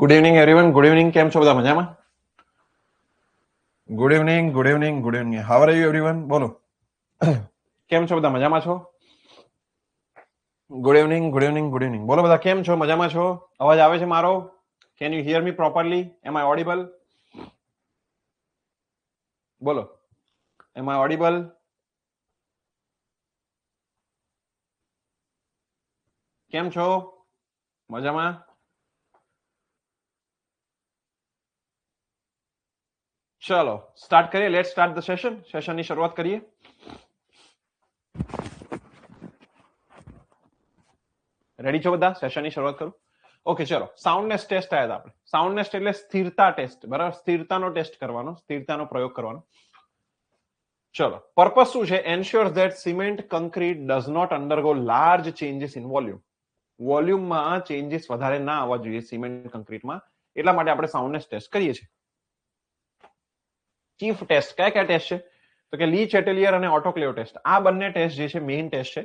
Good evening everyone. Good evening. કેમ છો બધા? મજામાં? Good evening, good evening, good evening. How are you everyone? બોલો. કેમ છો બધા? મજામાં છો? Good evening, good evening, good evening. બોલો બધા, કેમ છો? મજામાં છો? અવાજ આવે છે મારો? Can you hear me properly? Am I audible? બોલો, એમ આઈ ઓડિબલ? કેમ છો? મજામાં? ચલો સ્ટાર્ટ કરીએ. Let start the session. સેશનની શરૂઆત કરીએ. રેડી છો બધા? સેશનની શરૂઆત કરું. ઓકે, ચલો. સાઉન્ડનેસ ટેસ્ટ આવ્યા હતા આપણે. સાઉન્ડનેસ એટલે સ્થિરતા ટેસ્ટ, બરાબર? સ્થિરતાનો ટેસ્ટ કરવાનો, સ્થિરતાનો પ્રયોગ કરવાનો. ચલો, પર્પસ શું છે? Ensures that cement concrete does not undergo large changes in volume. વોલ્યુમમાં ચેન્જીસ વધારે ના આવવા જોઈએ સિમેન્ટ કોન્ક્રીટમાં, એટલા માટે આપણે સાઉન્ડનેસ ટેસ્ટ કરીએ છીએ. ચીફ ટેસ્ટ કયા કયા ટેસ્ટ છે? તો કે લી ચેટેલિયર અને ઓટોક્લેવ ટેસ્ટ. આ બંને ટેસ્ટ જે છે મેઇન ટેસ્ટ છે.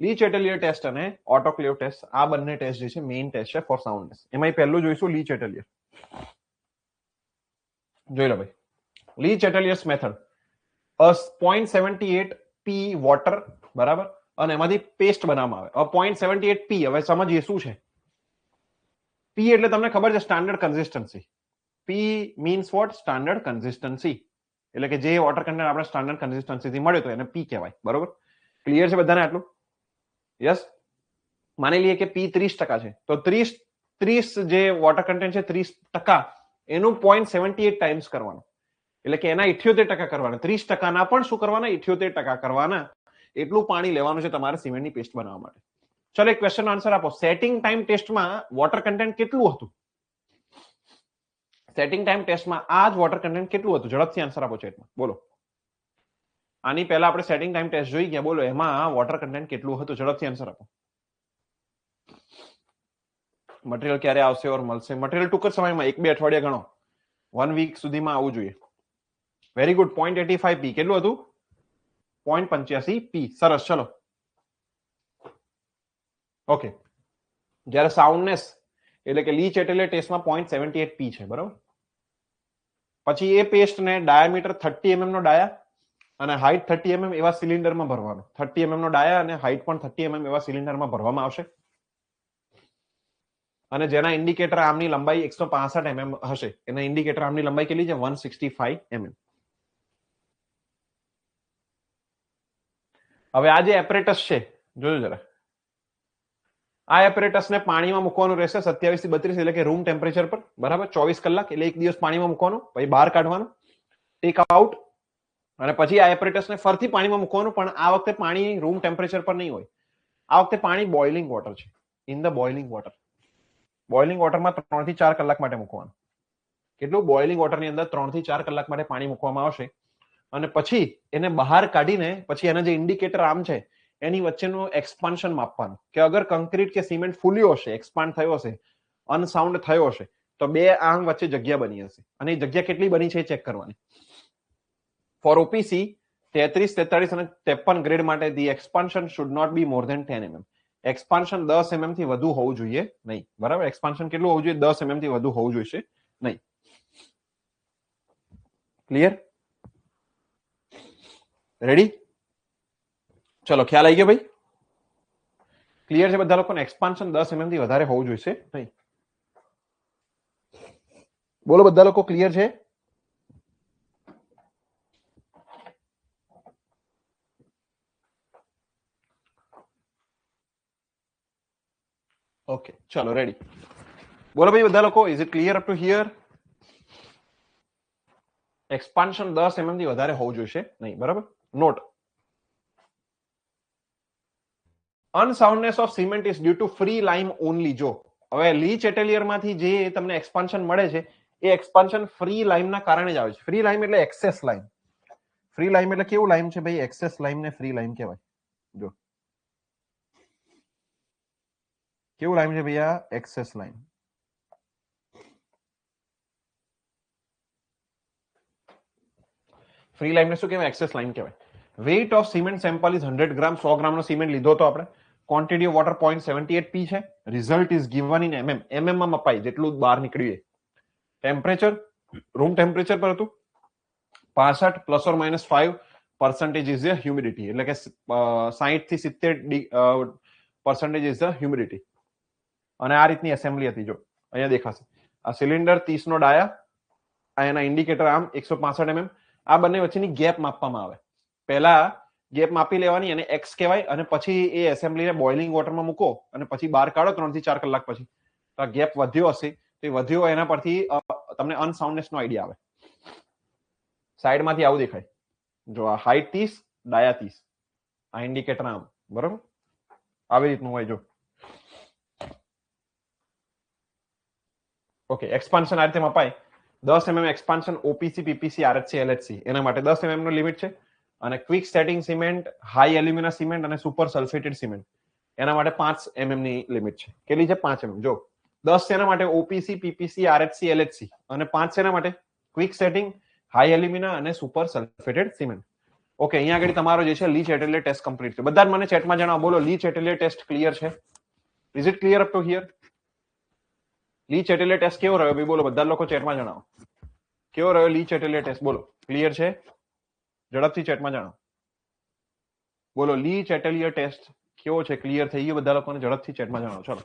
લી ચેટેલિયર ટેસ્ટ અને ઓટોક્લેવ ટેસ્ટ, આ બંને ટેસ્ટ જે છે મેઇન ટેસ્ટ છે ફોર સાઉન્ડનેસ. એમાં પહેલું જોઈશું લી ચેટેલિયર. જોઈ લો ભાઈ. લી ચેટેલિયર્સ મેથડ. 0.78 પી વોટર, બરાબર, અને એમાંથી પેસ્ટ બનાવવામાં આવે. 0.78 પી, હવે સમજીએ શું છે. પી એટલે તમને ખબર છે standard consistency. P means what? Standard consistency. એટલે કે જે વોટર કન્ટેન્ટ આપણે સ્ટાન્ડર્ડ કન્સિસ્ટન્સીથી મળ્યો તો એને પી કહેવાય. બરોબર? ક્લિયર છે બધાને આટલું? યસ. માની લઈએ કે પી 30% છે, તો 30 જે વોટર કન્ટેન્ટ છે 30%, એનું 0.78 ટાઈમ્સ કરવાનું, એટલે કે એના 78% કરવાના. 30%ના પણ શું કરવાના? 78% કરવાના. એટલું પાણી લેવાનું છે તમારે સિમેન્ટની પેસ્ટ બનાવવા માટે. ચલો, એક ક્વેશ્ચન આન્સર આપો. સેટિંગ ટાઈમ ટેસ્ટમાં વોટર કન્ટેન્ટ કેટલું હતું? સેટિંગ ટાઈમ ટેસ્ટમાં આ જ વોટર કન્ટેન્ટ કેટલું હતું? ઝડપથી આન્સર આપો ચેટમાં. બોલો. આની પહેલા આપણે સેટિંગ ટાઈમ ટેસ્ટ જોઈ ગયા. બોલો, એમાં વોટર કન્ટેન્ટ કેટલું હતું? ઝડપથી આન્સર આપો. મટીરિયલ ક્યારે આવશે ઓર મળશે? મટીરિયલ ટૂંક જ સમયમાં, 1-2 અઠવાડિયા ગણો, 1 વીક સુધીમાં આવવું જોઈએ. Very good. 0.85 પી. કેટલું હતું? 0.85 પી. સરસ. ચલો, ઓકે. જ્યારે સાઉન્ડનેસ એટલે કે લી ચેટેલિયર ટેસ્ટમાં 0.78 પી છે, બરાબર. પછી એ પેસ્ટને ડાયામીટર 30 mm નો ડાયા અને હાઇટ 30 mm એવા સિલિન્ડરમાં ભરવાનો. 30 mm નો ડાયા અને હાઇટ પણ 30 mm એવા સિલિન્ડરમાં ભરવામાં આવશે. અને જેના ઇન્ડિકેટર આર્મની લંબાઈ 165 mm હશે. એના ઇન્ડિકેટર આર્મની લંબાઈ કેટલી છે? 165 mm. હવે આ જે એપરેટસ છે, જોજો જરા. આ એપરેટસને પાણીમાં મૂકવાનું રહેશે 27 થી 32, એટલે કે રૂમ ટેમ્પરેચર પર, બરાબર. 24 કલાક, એટલે એક દિવસ પાણીમાં મૂકવાનું, પછી બહાર કાઢવાનું, ટેક આઉટ, અને પછી આ એપરેટસને ફરીથી પાણીમાં મૂકવાનું. પણ આ વખતે પાણી રૂમ ટેમ્પરેચર પર નહીં હોય. આ વખતે પાણી બોઇલિંગ વોટર છે. In the boiling water. Boiling વોટરમાં 3 થી 4 કલાક માટે મૂકવાનું. કેટલું? બોઇલિંગ વોટરની અંદર 3 થી 4 કલાક માટે પાણી મૂકવામાં આવશે. અને પછી એને બહાર કાઢીને પછી એના જે ઇન્ડિકેટર આર્મ છે એની વચ્ચેનું એક્સપાન્શન માપવાનું, કે અગર કોન્ક્રીટ કે સિમેન્ટ ફૂલ્યો હશે, એક્સપાન્ડ થયો હશે, અનસાઉન્ડ થયો હશે, તો બે આર્મ વચ્ચે જગ્યા બની હશે. અને એ જગ્યા કેટલી બની છે એ ચેક કરવાની. ફોર ઓપીસી 33, 43 અને 53 ગ્રેડ માટે the expansion should not be more than 10 mm. Expansion 10 mm થી વધુ હોવું જોઈએ નહીં, બરાબર. એક્સપાન્શન કેટલું હોવું જોઈએ? 10 mm થી વધુ હોવું જોઈએ નહીં. ક્લિયર? રેડી? ચલો, ખ્યાલ આવી ગયો ભાઈ? ક્લિયર છે બધા લોકોને? એક્સપાન્શન 10 mm થી વધારે હોવું જોઈએ નહીં. બોલો, બધા લોકો ક્લિયર છે? ઓકે, ચલો, રેડી. બોલો ભાઈ બધા લોકો, is it clear up to here? Expansion 10 mm થી વધારે હોવું જોઈએ નહીં, બરાબર. Not. Unsoundness of cement is due to free lime only. જો હવે લી ચેટેલિયર માંથી જે તમને એક્સપાન્શન મળે છે એ એક્સપાન્શન ફ્રી લાઇમના કારણે જ આવે છે. ફ્રી લાઇમ એટલે એક્સેસ લાઇમ. ફ્રી લાઇમ એટલે કેવું લાઇમ છે ભાઈ? એક્સેસ લાઇમ ને ફ્રી લાઇમ કહેવાય. જો કેવું લાઇમ છે ભૈયા? એક્સેસ લાઇમ. ફ્રી લાઇમને શું કહેવાય? એક્સેસ લાઇમ કહેવાય. Weight of cement sample is 100 gram. 100 ગ્રામનો સિમેન્ટ લીધો તો આપણે, ક્વોન્ટિટી ઓફ વોટર 0.78 પી છે. Result is given in mm. mm માં મપાય જેટલું બહાર નીકળ્યું. ટેમ્પરેચર રૂમ ટેમ્પરેચર પર હતું 65 plus or minus 5% is the humidity, એટલે કે 60 થી 70% ઇઝ ધ હ્યુમિડિટી. અને આ રીતની એસેમ્બલી હતી. જો અહીંયા દેખાશે આ સિલિન્ડર 30 નો ડાયા, આ એના ઇન્ડિકેટર આમ 165 mm. આ બંને વચ્ચેની ગેપ માપવામાં આવે. પહેલા ગેપ માપી લેવાની અને એક્સ કહેવાય, અને પછી એ એસેમ્બલીને બોઇલિંગ વોટરમાં મૂકો અને પછી બહાર કાઢો 3 થી 4 કલાક પછી. તો આ ગેપ વધ્યો હશે, તો એ વધ્યો એના પરથી તમને અનસાઉન્ડનેસ નો આઈડિયા આવે. સાઈડમાંથી આવું દેખાય. જો આ હાઈટ 30, ડાયા 30, આ ઇન્ડિકેટર આમ, બરોબર આવી રીતનું હોય. જો ઓકે, એક્સપાન્શન આ રીતે મપાય. 10 mm એક્સપાન્શન ઓપીસી પીપીસી આરએચસી એલએચસી એના માટે 10 mm નો લિમિટ છે. અને quick setting cement, high alumina cement અને સુપર સલ્ફેટેડ સિમેન્ટ એના માટે 5 mm ની લિમિટ છે. કેટલી છે? 5 mm. જો 10 એના માટે ઓપીસી પીપીસી આરએચસી એલએચસી અને 5 એના માટે ક્વિક સેટિંગ, હાઈ એલ્યુમિના અને સુપર સલ્ફેટેડ સિમેન્ટ. ઓકે, અહીંયા આગળ તમારો જે છે લી ચેટેલિયર ટેસ્ટ કમ્પ્લીટ છે. બધા મને ચેટમાં જણાવો, બોલો લી ચેટેલિયર ટેસ્ટ ક્લિયર છે? Is it clear up to here? લી ચેટેલિયર ટેસ્ટ કેવો રહ્યો ભાઈ? બોલો બધા લોકો ચેટમાં જણાવો. કેવો રહ્યો લી ચેટેલિયર ટેસ્ટ? બોલો ક્લિયર છે? ઝડપથી ચેટમાં જણાવો. બોલો લી ચેટેલિયર ટેસ્ટ કેવો છે? ક્લિયર થઈ ગયો બધા લોકોને? ઝડપથી ચેટમાં જણાવો. ચલો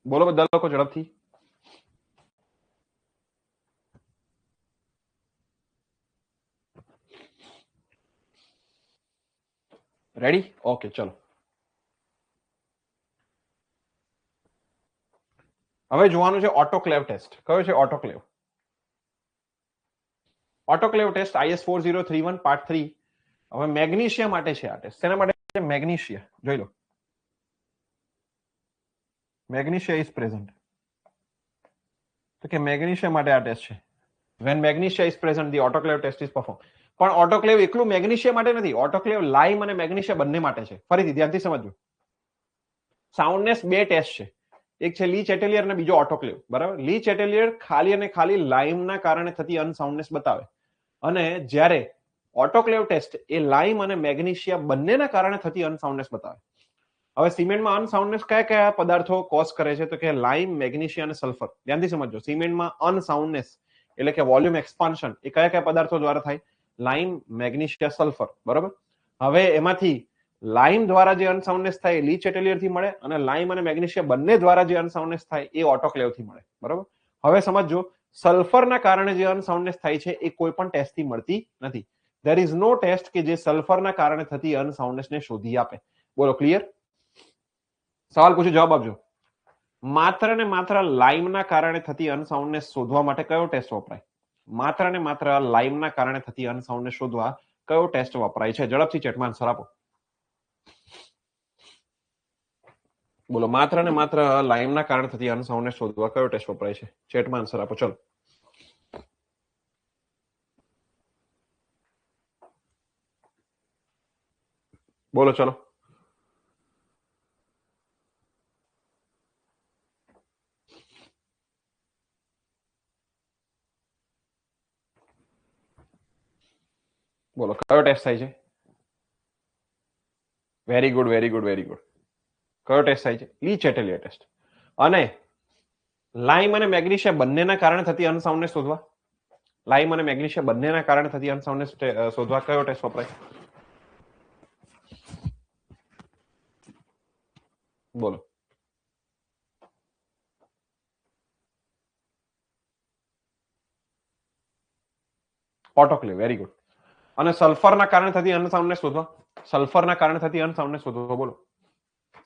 બોલો બધા લોકો ઝડપથી. રેડી? ઓકે, ચલો હવે જોવાનું છે ઓટોક્લેવ ટેસ્ટ. કયો છે autoclave? Autoclave test IS 4031 part 3. હવે મેગ્નેશિયા માટે છે આ ટેસ્ટ. તેના માટે છે મેગ્નેશિયા. જોઈ લો, મેગ્નેશિયા ઇઝ પ્રેઝન્ટ. તો કે મેગ્નેશિયા માટે આ ટેસ્ટ છે. when magnesia is present the autoclave test is performed. પણ ઓટોક્લેવ એકલું મેગ્નેશિયા માટે નથી. ઓટોક્લેવ લાઇમ અને મેગ્નેશિયા બંને માટે છે. ફરીથી ધ્યાનથી સમજજો. સાઉન્ડનેસ બે ટેસ્ટ છે. એક છે લી ચેટેલિયર અને બીજો ઓટોક્લેવ. બરાબર? લી ચેટેલિયર ખાલી અને ખાલી લાઇમના કારણે થતી અનસાઉન્ડનેસ બતાવે, અને જ્યારે ઓટોક્લેવ ટેસ્ટ એ લાઇમ અને મેગ્નેશિયા બંનેના કારણે થતી અનસાઉન્ડનેસ બતાવે. હવે સિમેન્ટમાં અનસાઉન્ડનેસ કયા કયા પદાર્થો કોઝ કરે છે? તો કે લાઇમ, મેગ્નેશિયા અને સલ્ફર. ધ્યાનથી સમજજો. સિમેન્ટમાં અનસાઉન્ડનેસ એટલે કે વોલ્યુમ એક્સપાન્શન એ કયા કયા પદાર્થો દ્વારા થાય? લાઇમ, મેગ્નેશિયા, સલ્ફર. બરોબર? હવે એમાંથી લાઇમ દ્વારા જે અનસાઉન્ડનેસ થાય એ લી ચેટેલિયર થી મળે, અને લાઇમ અને મેગ્નેશિયા બંને દ્વારા જે અનસાઉન્ડનેસ થાય એ ઓટોક્લેવ થી મળે. બરોબર? હવે સમજજો, સલ્ફરના કારણે જે અનસાઉન્ડનેસ થાય છે એ કોઈ પણ ટેસ્ટ થી મળતી નથી. ધેર ઇઝ નો ટેસ્ટ કે જે સલ્ફરના કારણે થતી અનસાઉન્ડનેસ ને શોધી આપે. બોલો ક્લિયર? સવાલ પૂછો, જવાબ આપજો. માત્ર ને માત્ર લાઇમના કારણે થતી અનસાઉન્ડનેસ શોધવા માટે કયો ટેસ્ટ વપરાય? માત્ર ને માત્ર લાઇમના કારણે થતી અનસાઉન્ડનેસ શોધવા કયો ટેસ્ટ વપરાય છે? ઝડપથી ચેટમાં આન્સર આપો. બોલો, માત્ર ને માત્ર લાઇમના કારણે થતી અનસાઉન્ડનેસ શોધવા કયો ટેસ્ટ વપરાય છે? ચેટમાં આન્સર આપો. ચલો બોલો. ચલો બોલો, કયો ટેસ્ટ થાય છે? Very good, very good, very good. કયો ટેસ્ટ થાય છે? લી ચેટેલિયર ટેસ્ટ. અને લાઇમ અને મેગ્નેશિયા બંનેના કારણે થતી અનસાઉન્ડનેસ શોધવા, લાઇમ અને મેગ્નેશિયા બંનેના કારણે થતી અનસાઉન્ડનેસ શોધવા કયો ટેસ્ટ વપરાય? બોલો. ઓટોક્લેવ. Very good. અને સલ્ફરના કારણે થતી અનસાઉન્ડનેસ શોધવા, સલ્ફરના કારણે થતી અનસાઉન્ડનેસ શોધવા. બોલો,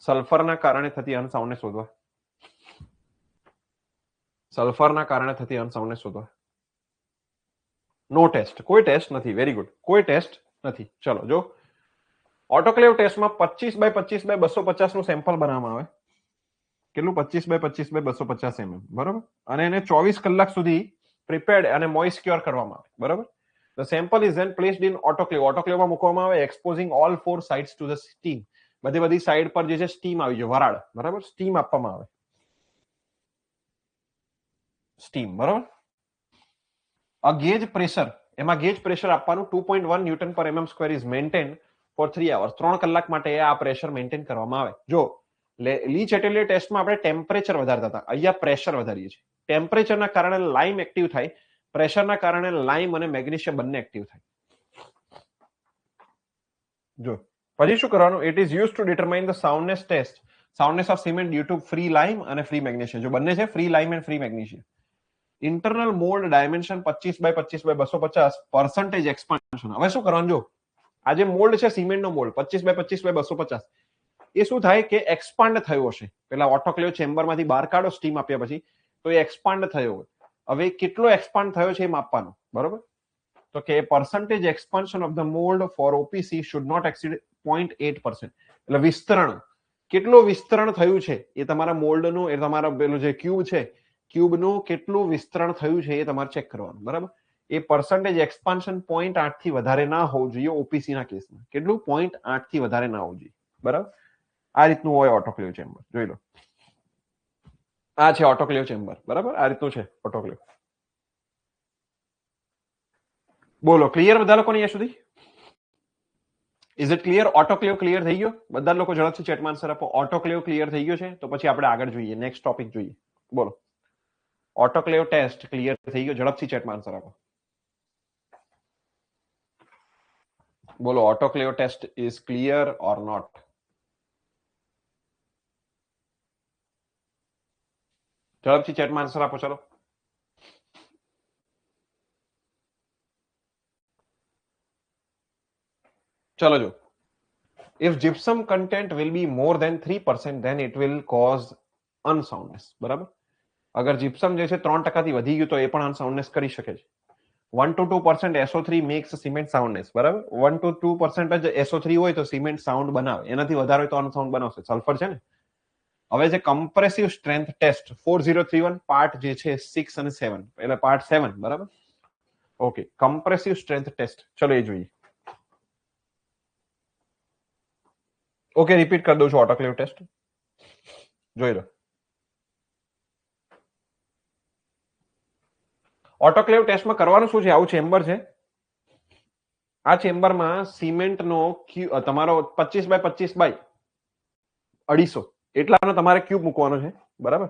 સલ્ફરના કારણે થતી અનસાઉન્ડનેસ શોધવા, સલ્ફરના કારણે થતી અનસાઉન્ડનેસ શોધવા. નો ટેસ્ટ, કોઈ ટેસ્ટ નથી. વેરી ગુડ, કોઈ ટેસ્ટ નથી. ચલો જો, ઓટોક્લેવ ટેસ્ટમાં 25x25x250 નું સેમ્પલ બનાવવામાં આવે. કેટલું? 25x25x250 mm. બરોબર? અને એને 24 કલાક સુધી પ્રિપેર્ડ અને મોઇસ્ક્યોર કરવામાં આવે. બરોબર? The sample is then placed in autoclave. ઓટોક્લેવમાં મૂકવામાં આવે, exposing all four sides to the steam. બધી સાઈડ પર જે છે સ્ટીમ આવી જાય, વરાળ. બરાબર? સ્ટીમ આપવામાં આવે, સ્ટીમ. બરાબર? A gauge pressure એમાં ગેજ પ્રેશર આપવાનું 2.1 newton per mm square is maintain for 3 hours. 3 કલાક માટે આ પ્રેશર મેન્ટેન કરવામાં આવે. જો લી ચેટેલિયર ટેસ્ટમાં આપણે ટેમ્પરેચર વધારતા હતા, અહીંયા પ્રેશર વધારીએ છીએ. ટેમ્પરેચરના કારણે લાઇમ એક્ટિવ થાય, પ્રેશરના કારણે લાઇમ અને મેગ્નેશિયમ બંને એક્ટિવ થાય. જો પછી શું કરવાનું, it is use to determine the soundness test soundness of cement due to free lime અને ફ્રી મેગ્નેશિયમ. જો બંને છે, free lime and free magnesium. Internal mould dimension 25x25x250 percentage expansion. હવે શું કરવાનું, જો આ જે મોલ્ડ છે સિમેન્ટનો મોલ્ડ 25x25x250, એ શું થાય કે એક્સપાન્ડ થયો હશે. પેલા ઓટોક્લેવ ચેમ્બરમાંથી બહાર કાઢો સ્ટીમ આપ્યા પછી, તો એ એક્સપાન્ડ થયો હોય. હવે કેટલો એક્સપાન્ડ થયો છે એ માપવાનું, બરોબર. તો કે percentage expansion of the mould for OPC should not exceed 0.8%. એટલે વિસ્તરણ, કેટલું વિસ્તરણ થયું છે એ તમારા મોલ્ડનું, એ તમારા પેલું જે ક્યુબ છે, ક્યુબનું કેટલું વિસ્તરણ થયું છે એ તમારે ચેક કરવાનું, બરાબર. એ પરસેન્ટેજ એક્સપાન્શન 0.8 થી વધારે ના હોવું જોઈએ ઓપીસી ના કેસમાં. કેટલું? 0.8 થી વધારે ના હોવું જોઈએ, બરાબર. આ રીતનું હોય ઓટોક્લેવ ચેમ્બર. જોઈ લો, આ છે ઓટોક્લેવ ચેમ્બર, બરાબર. આ રીતનું છે ઓટોક્લેવ. બોલો, ક્લિયર બધા લોકો અહીંયા સુધી? Is it clear? Autoclave clear થઈ ગયો? બધા લોકો ઝડપથી ચેટમાં આન્સર આપો. ઓટોક્લેવ ક્લિયર થઈ ગયો છે? તો પછી આપણે આગળ જોઈએ, નેક્સ્ટ ટોપિક જોઈએ. બોલો, ઓટોક્લેવ ટેસ્ટ ક્લિયર થઈ ગયો? ઝડપથી ચેટમાં આન્સર આપો. બોલો, autoclave test is clear or not? ઝડપથી ચેટમાં આન્સર આપો. ચલો, ચલો જો, if gypsum content will be more than 3%, then it will cause unsoundness. બરાબર. અગર જીપ્સમ જે છે 3% થી વધી ગયું તો એ પણ અનસાઉન્ડનેસ કરી શકે છે. 1 to 2% SO3 makes cement soundness. બરાબર. 1 to 2% જ SO3 હોય તો સિમેન્ટ સાઉન્ડ બનાવે, એનાથી વધારે હોય તો અનસાઉન્ડ બનાવશે. સલ્ફર છે ને. હવે જે કમ્પ્રેસિવ સ્ટ્રેન્થ ટેસ્ટ 4031 પાર્ટ જે છે 6 અને 7, એટલે પાર્ટ 7, બરાબર. ઓકે, કમ્પ્રેસિવ સ્ટ્રેન્થ ટેસ્ટ, ચલો એ જોઈએ. ઓકે, રિપીટ કરી દઉં છું ઓટોક્લેવ ટેસ્ટ, જોઈ લો. ઓટોક્લેવ ટેસ્ટમાં કરવાનું શું છે, આવું ચેમ્બર છે. આ ચેમ્બરમાં સિમેન્ટનો તમારો 25x25x250 એટલાનો તમારે ક્યુબ મૂકવાનો છે, બરાબર.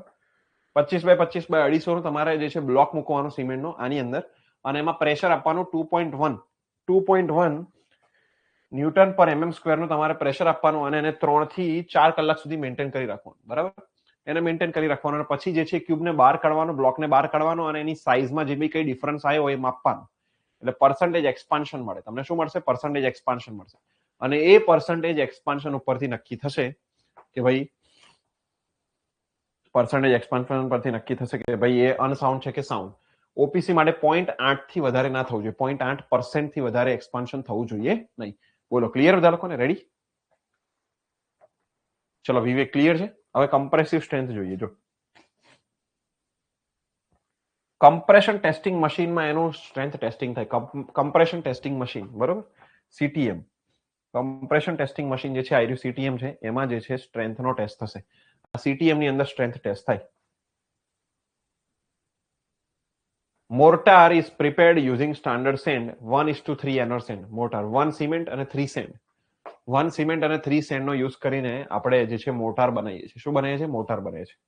25x25x250 નો તમારે જે છે બ્લોક મૂકવાનો સિમેન્ટનો આની અંદર, અને એમાં પ્રેશર આપવાનું 2.1 ન્યૂટન પર mm સ્ક્વેરનું તમારે પ્રેશર આપવાનું, અને એને 3 થી 4 કલાક સુધી મેન્ટેન કરી રાખવાનું, બરાબર. એને મેન્ટેન કરી રાખવાનું, અને પછી જે છે ક્યુબને બહાર કાઢવાનો, બ્લોકને બહાર કાઢવાનો, અને એની સાઇઝમાં જે બી કઈ ડિફરન્સ આવ્યો હોય એ માપવાનું. એટલે પર્સન્ટેજ એક્સપાન્શન મળે તમને. શું મળશે? પર્સન્ટેજ એક્સપાન્શન મળશે. અને એ પર્સન્ટેજ એક્સપાન્શન ઉપરથી નક્કી થશે કે ભાઈ, પર્સન્ટેજ એક્સપાન્શન પરથી નક્કી થશે કે ભાઈ એ અનસાઉન્ડ છે કે સાઉન્ડ. ઓપીસી માટે 0.8 થી વધારે ના થવું જોઈએ, 0.8% થી વધારે એક્સપાન્શન થવું જોઈએ નહીં. બોલો, ક્લિયર બધા લોકોને? રેડી? ચલો, વિવેક ક્લિયર છે? હવે કમ્પ્રેસિવ સ્ટ્રેન્થ જોઈએ. જો કમ્પ્રેશન ટેસ્ટિંગ મશીનમાં એનું સ્ટ્રેન્થ ટેસ્ટિંગ થાય. કમ્પ્રેશન ટેસ્ટિંગ મશીન, બરોબર, સીટીએમ. કમ્પ્રેશન ટેસ્ટિંગ મશીન જે છે આઈર્યુ સીટીએમ છે, એમાં જે છે સ્ટ્રેન્થનો ટેસ્ટ થશે. આ સીટીએમ ની અંદર સ્ટ્રેન્થ ટેસ્ટ થાય. Mortar is prepared using standard sand 1:3 Ennore sand. Mortar 1 cement અને 3 સેન્ડ, 1 સિમેન્ટ અને 3 સેન્ડ નો યુઝ કરીને આપણે જે છે મોર્ટાર બનાવીએ છીએ. શું બનાવીએ છીએ? મોર્ટાર બનાવીએ છીએ.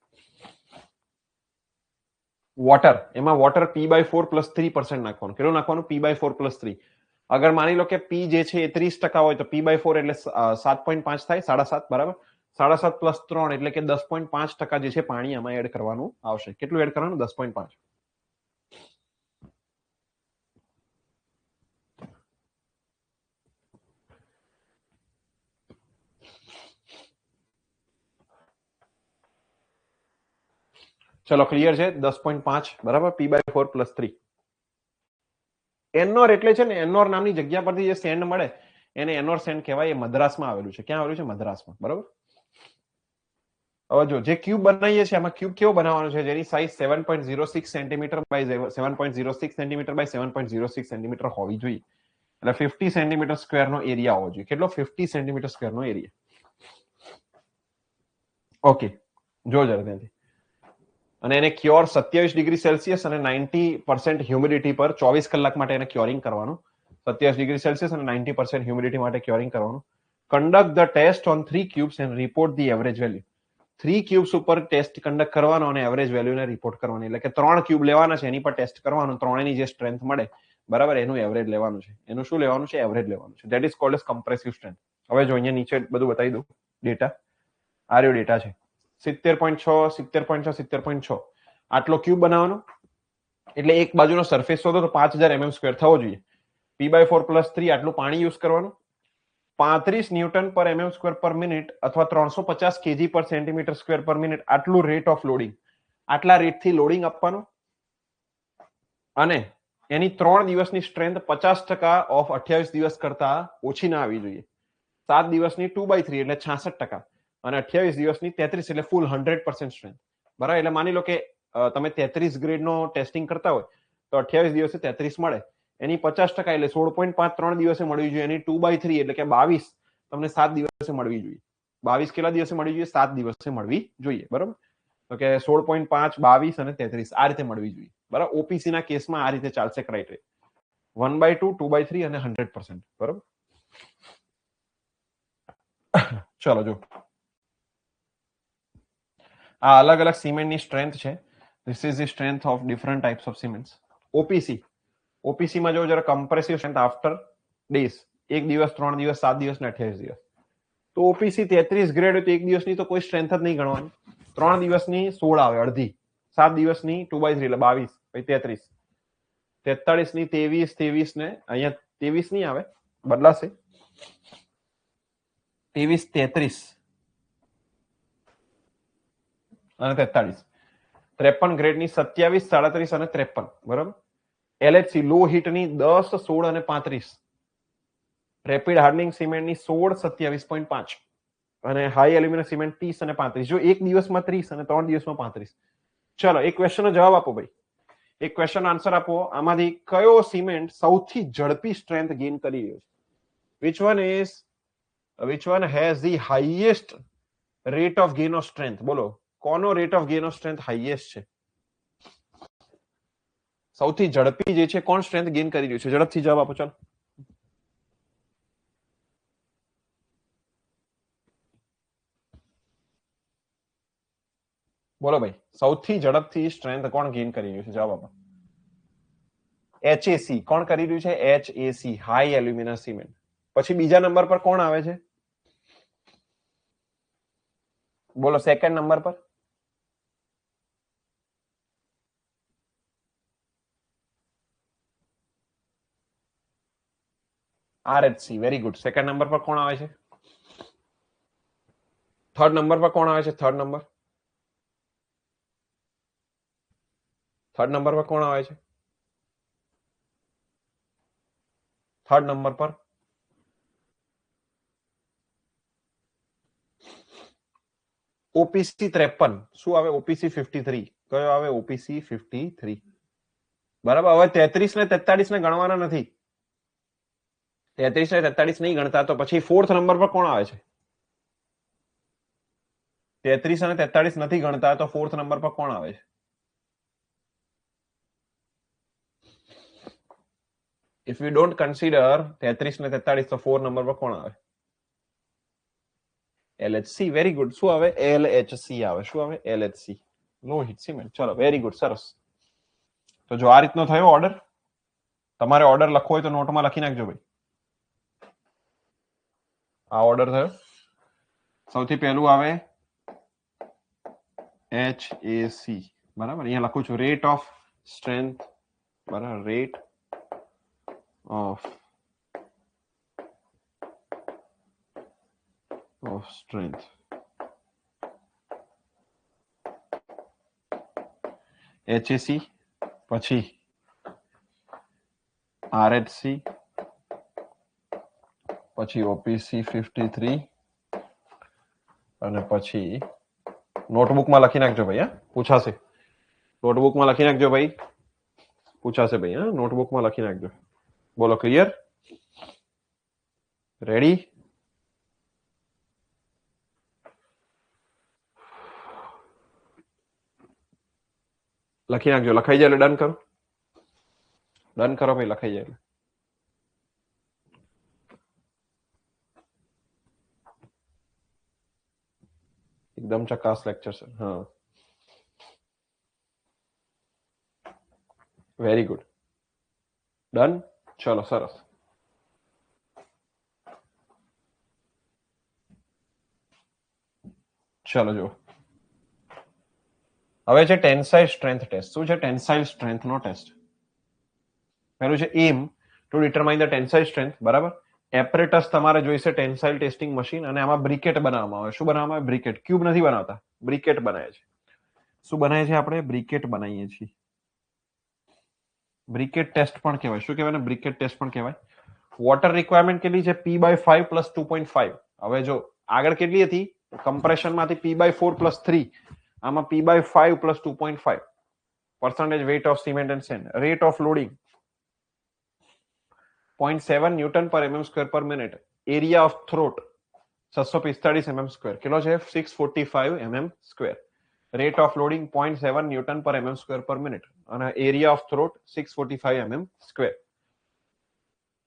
વોટર, એમાં વોટર P/4 + 3% નાખવાનું. કેટલું નાખવાનું? P/4 + 3. અગર માની લો કે P જે છે એ 30% હોય તો P/4 એટલે 7.5 થાય, 7.5, બરાબર. 7.5 + 3 એટલે કે 10.5% જે છે પાણી આમાં એડ કરવાનું આવશે. કેટલું એડ કરવાનું? 10.5. ચલો, ક્લિયર છે? 10.5, બરાબર. P/4 + 3. એનોર એટલે છે ને, એનોર નામની જગ્યા પરથી જે સેન્ડ મળે એને એનોર સેન્ડ કહેવાય. એ મદ્રાસમાં આવેલું છે. ક્યાં આવેલું છે? મદ્રાસમાં, બરાબર. હવે જો જે ક્યુબ બનાવીએ છીએ, આમાં ક્યુબ કેવો બનાવવાનો છે? જેની size 7.06 centimetre by 7.06 centimetre by 7.06 centimetre હોવી જોઈએ. એટલે 50 સેન્ટીમીટર સ્ક્વેરનો એરિયા હોવો જોઈએ. કેટલો? 50 સેન્ટીમીટર સ્ક્વેરનો એરિયા. ઓકે, જો જરા ત્યાંથી અને એને ક્યોર 27°C અને 90% હ્યુમિડિટી પર 24 કલાક માટે એને ક્યોરિંગ કરવાનું. 27°C અને 90% હ્યુમિડિટી માટે ક્યોરિંગ કરવાનું. Conduct the test on 3 cubes and report the average value. 3 cubes ઉપર ટેસ્ટ કન્ડક્ટ કરવાનો અને એવરેજ વેલ્યુને રિપોર્ટ કરવાની. એટલે કે 3 ક્યુબ લેવાના છે, એની પર ટેસ્ટ કરવાનું, ત્રણેયની જે સ્ટ્રેન્થ મળે બરાબર એનું એવરેજ લેવાનું છે. એનું શું લેવાનું છે? એવરેજ લેવાનું છે. That is called as compressive strength. હવે જો અહીંયા નીચે બધું બતાવી દઉં ડેટા. આ રહ્યો ડેટા છે 70.6 70.6 70.6. આટલો ક્યુબ બનાવવાનો એટલે એક બાજુનો સરફેસ શોધો તો 5000 mm² થવો જોઈએ. P/4 + 3 આટલું પાણી યુઝ કરવાનું. 35 ન્યૂટન પર mm² પર મિનિટ અથવા 350 kg પર સેન્ટીમીટર² પર મિનિટ આટલું રેટ ઓફ લોડિંગ, આટલા રેટથી લોડિંગ આપવાનું. અને એની 3 દિવસની સ્ટ્રેન્થ 50% ઓફ 28 દિવસ કરતા ઓછી ના આવી જોઈએ. 7 દિવસની 2/3 એટલે 66% અને 28 દિવસની 33 એટલે ફૂલ 100% સ્ટ્રેન્થ. બરાબર, એટલે માની લો કે તમે 33 ગ્રેડનો ટેસ્ટિંગ કરતા હોય તો 28 દિવસે 33 મળે, એની 50% એટલે 16.5 3 દિવસે મળવી જોઈએ. એની 2/3 એટલે કે 22 તમને 7 દિવસે મળવી જોઈએ. 22 કેટલા દિવસે મળવી જોઈએ? 7 દિવસે મળવી જોઈએ. બરાબર, તો કે 16.5 22 અને 33 આ રીતે મળવી જોઈએ. બરાબર, ઓપીસી ના કેસમાં આ રીતે ચાલશે ક્રાઇટેરિયા 1/2 2/3 અને 100%. બરાબર, ચલો જો આ અલગ અલગ સિમેન્ટની સ્ટ્રેન્થ છે. This is the strength of different types of cements. OPC માં જો જરા કમ્પ્રેસિવ સ્ટ્રેન્થ આફ્ટર ડેઝ, 1 દિવસ 3 દિવસ 7 દિવસ ને 28 દિવસ. તો ઓપીસી 33 ગ્રેડ હોય તો 1 દિવસની તો કોઈ સ્ટ્રેન્થ જ નહીં ગણવાની. 3 દિવસની 16 આવે અડધી, 7 દિવસની 2/3 એટલે 22 પછી 33, 43 ની 23 23 ને અહીંયા 23 નહીં આવે, બદલાશે 23 33 અને 43. 53 ગ્રેડની 27 37 અને 53. બરાબર, એલએચસી લો હીટની 10 16 અને 35. રેપિડ હાર્ડનિંગ સિમેન્ટની 16 27.5 અને હાઈ એલ્યુમિનિયમ સિમેન્ટ 30 અને 35. જો એક દિવસમાં 30 અને 3 દિવસમાં 35. ચલો એક ક્વેશ્ચનનો જવાબ આપો ભાઈ, એક ક્વેશ્ચન આન્સર આપો. આમાંથી કયો સિમેન્ટ સૌથી ઝડપી સ્ટ્રેન્થ ગેઇન કરી રહ્યો છે? which one has the highest rate of gain of strength? બોલો, કોનો rate of gain of strength highest છે? સૌથી ઝડપી જે છે કોણ સ્ટ્રેન્થ ગેઇન કરી રહ્યું છે? ઝડપથી જવાબ આપો. ચાલો બોલો ભાઈ, સૌથી ઝડપથી સ્ટ્રેન્થ કોણ ગેઇન કરી રહ્યું છે? જવાબ આપો. HAC કોણ કરી રહ્યું છે? HAC high aluminium cement. પછી બીજા નંબર પર કોણ આવે છે? બોલો સેકન્ડ નંબર પર. RHC, very good. Second number પર કોણ આવે છે? થર્ડ નંબર પર કોણ આવે છે? થર્ડ નંબર પર કોણ આવે છે? થર્ડ નંબર પર ઓપીસી 53. શું આવે? ઓપીસી 53. કયો આવે? ઓપીસી 53. બરાબર, હવે 33 ને 43 ને ગણવાના નથી. 33 ને 43 નહીં ગણતા તો પછી ફોર્થ નંબર પર કોણ આવે છે? 33 અને 43 નથી ગણતા તો ફોર્થ નંબર પર કોણ આવે છે? ઇફ યુ ડોન્ટ કન્સિડર 33 ને 43 તો 4 નંબર પર કોણ આવે? LHC, very good. શું આવે? LHC આવે. શું આવે? LHC, લો હીટ સિમેન્ટ. ચલો વેરી ગુડ, સરસ. તો જો આ રીતનો થયો ઓર્ડર. તમારે ઓર્ડર લખવો હોય તો નોટમાં લખી નાખજો ભાઈ. આ ઓર્ડર થયો. સૌથી પહેલું આવે HAC. બરાબર, અહીંયા લખું છું રેટ ઓફ સ્ટ્રેન્થ. બરાબર, રેટ ઓફ સ્ટ્રેન્થ. HAC, પછી RHC, પછી OPC 53 અને પછી નોટબુકમાં લખી નાખજો ભાઈ. પૂછાશે. નોટબુકમાં લખી નાખજો ભાઈ. પૂછાશે ભાઈ. નોટબુકમાં લખી નાખજો. બોલો ક્લિયર? રેડી? લખી નાખજો, લખાઈ જાય એટલે ડન કરો. ડન કરો ભાઈ, લખાઈ જાય. એકદમ ચકાસ લેક્ચર છે. હા, વેરી ગુડ. ડન. ચલો સરસ. ચલો જો, હવે છે ટેન્સાઇલ સ્ટ્રેન્થ ટેસ્ટ. શું છે ટેન્સાઇલ સ્ટ્રેન્થ નો ટેસ્ટ? પહેલું છે aim to determine the tensile strength. બરાબર. એપરેટસ તમારે જોઈશે ટેન્સાઇલ ટેસ્ટિંગ મશીન, અને આમાં બ્રિકેટ બનાવવામાં આવે. શું બનાવવામાં આવે? બ્રિકેટ. ક્યુબ નથી બનાવતા, બ્રિકેટ બનાવે છે. શું બનાવીએ છીએ આપણે? બ્રિકેટ બનાવીએ છીએ. બ્રિકેટ ટેસ્ટ પણ કહેવાય. શું કહેવાય ને? બ્રિકેટ ટેસ્ટ પણ કહેવાય. વોટર રિક્વાયરમેન્ટ કેટલી છે? P/5 plus 2.5. હવે જો આગળ કેટલી હતી? કમ્પ્રેશન માંથી P/4 પ્લસ 3, આમાં P/5 plus 2.5. percentage weight of cement and sand. Rate of loading 0.7 newton per mm square per minute. Area of throat 645 mm square. કેટલો છે? 645 mm square. Rate of loading 0.7 newton per mm square per minute, અને area of throat 645 mm square.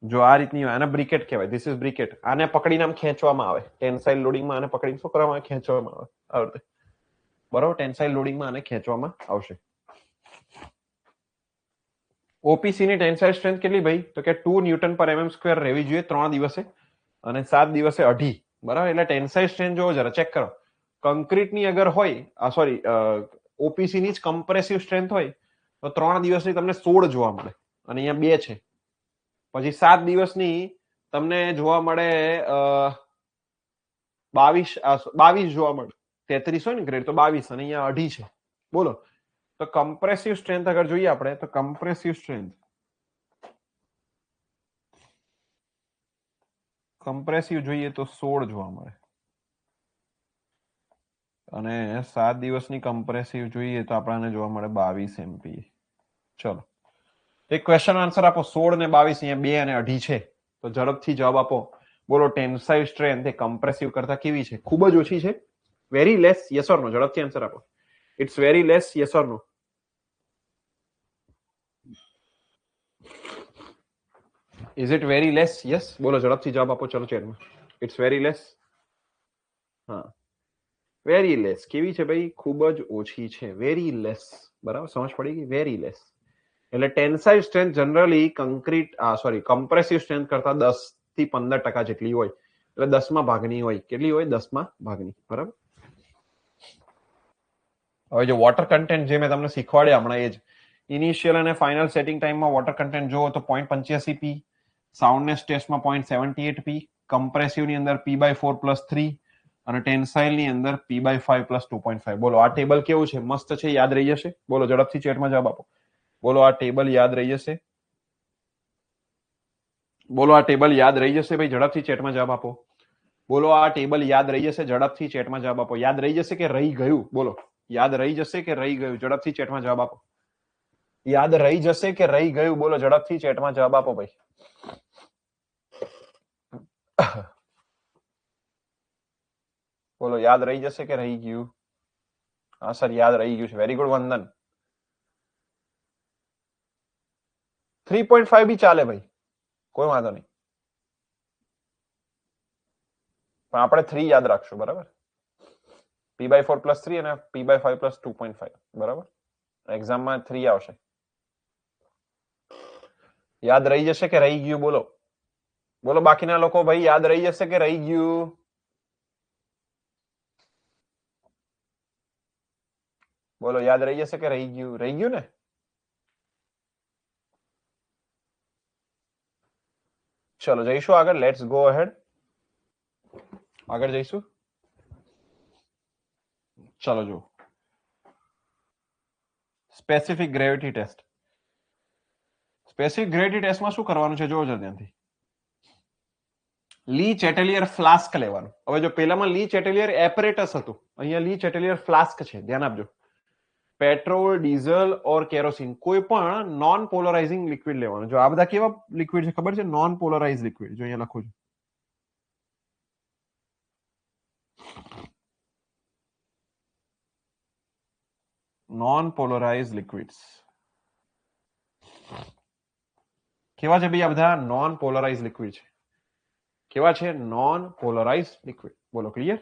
જો આ રીતની આને briquette કહેવાય. This is briquette. આને પકડીને આમ ખેંચવામાં આવે. ટેન્સાઇલ લોડિંગમાં આને પકડીને શું કરવામાં આવે? ખેંચવામાં આવે. આ રીતે. બરોબર. ટેન્સાઇલ લોડિંગમાં આને ખેંચવામાં આવશે. ઓપીસી ની ટેન્સાઇલ સ્ટ્રેન્થ કેટલી ભાઈ? તો કે 2 ન્યૂટન પર mm સ્ક્વેર રહેવી જોઈએ 3 દિવસે, અને 7 દિવસે 2.5. બરાબર. એટલે ટેન્સાઇલ સ્ટ્રેન્થ જોવો જરા, ચેક કરો. કોન્ક્રીટની અગર હોય, સોરી, ઓપીસી ની જ કમ્પ્રેસિવ સ્ટ્રેન્થ હોય તો 3 દિવસની તમને 16 જોવા મળે, અને અહીંયા 2 છે. પછી 7 દિવસની તમને જોવા મળે 22 જોવા મળે. 33 હોય ને ગ્રેડ, તો 22, અને અહીંયા 2.5 છે. બોલો. તો કમ્પ્રેસિવ સ્ટ્રેન્થ અગર જોઈએ આપણે, તો કમ્પ્રેસિવ સ્ટ્રેન્થ જોઈએ તો 16 જોવા મળે, અને 7 દિવસની કમ્પ્રેસિવ જોઈએ તો આપણને જોવા મળે 22 MPa. ચલો, એક ક્વેશ્ચન આન્સર આપો. 16 ને 22, અહીંયા 2 અને 2.5 છે. તો ઝડપથી જવાબ આપો. બોલો, ટેન્સાઇલ સ્ટ્રેન્થ એ કમ્પ્રેસિવ કરતા કેવી છે? ખૂબ જ ઓછી છે, very less, yes or no? ઝડપથી આન્સર આપો. It's very less, yes or no? Is it very less? Yes, બોલો, ઝડપથી જવાબ આપો. ચલો ચેટમાં. It's very less. હા, વેરી લેસ. કેવી છે ભાઈ? ખૂબ જ ઓછી છે, વેરી લેસ. બરાબર, સમજ પડી ગઈ? Very less. એટલે tensile strength generally compressive strength કરતા 10 થી 15% જેટલી હોય. એટલે 10માં ભાગની હોય. કેટલી હોય? 10માં ભાગની. બરાબર. હવે જો વોટર કન્ટેન્ટ જે મેં તમને શીખવાડ્યા હમણાં, એ જ ઇનિશિયલ અને ફાઇનલ સેટિંગ ટાઈમમાં વોટર કન્ટેન્ટ જોવો તો 0.85 પી, સાઉન્ડનેસ ટેસ્ટમાં 0.78 પી, કમ્પ્રેસિવની અંદર P/4 પ્લસ 3, અને ટેન્સાઇલની અંદર P/5 પ્લસ 2.5. બોલો, આ ટેબલ કેવું છે? મસ્ત છે, યાદ રહી જશે? બોલો, ઝડપથી ચેટમાં જવાબ આપો. બોલો, આ ટેબલ યાદ રહી જશે? બોલો, આ ટેબલ યાદ રહી જશે ભાઈ? ઝડપથી ચેટમાં જવાબ આપો. બોલો, આ ટેબલ યાદ રહી જશે? ઝડપથી ચેટમાં જવાબ આપો. યાદ રહી જશે કે રહી ગયું? બોલો, યાદ રહી જશે કે રહી ગયું? ઝડપથી ચેટમાં જવાબ આપો. યાદ રહી જશે કે રહી ગયું? બોલો, ઝડપથી ચેટમાં જવાબ આપો ભાઈ. બોલો, યાદ રહી જશે કે રહી ગયું? હા સર, યાદ રહી ગયું છે. વેરી ગુડ, વંદન. 3.5 બી ચાલે ભાઈ, કોઈ વાંધો નહીં, પણ આપણે 3 યાદ રાખશું. બરાબર. P/4 પ્લસ 3 અને P/5 પ્લસ 2.5. બરાબર. એક્ઝામમાં 3 આવશે. યાદ રહી જશે કે રહી ગયું? બોલો, બોલો બાકીના લોકો ભાઈ, યાદ રહી જશે કે રહી ગયું? બોલો, યાદ રહી જશે કે રહી ગયું? રહી ગયું ને? ચલો જઈશું આગળ. Let's go ahead. આગળ જઈશું. ચલો જો, specific gravity test. Specific gravity ટેસ્ટમાં શું કરવાનું છે? જોજો ધ્યાનથી. લી ચેટેલિયર ફ્લાસ્ક લેવાનું. હવે જો પેલામાં લી ચેટેલિયર એપરેટસ હતું, અહીંયા લી ચેટેલિયર ફ્લાસ્ક છે. ધ્યાન આપજો. પેટ્રોલ, ડીઝલ ઓર કેરોસીન, કોઈ પણ નોન પોલરાઇઝિંગ લિક્વિડ લેવાનું. જો આ બધા કેવા લિક્વિડ છે ખબર છે? Non polarise liquid. જો અહીંયા લખું છું. નોન પોલરાઇઝ લિક્વિડ્સ કેવા છે ભાઈ? આ બધા નોન પોલરાઇઝ લિક્વિડ છે. કેવા છે? Non polarise liquid. બોલો ક્લિયર?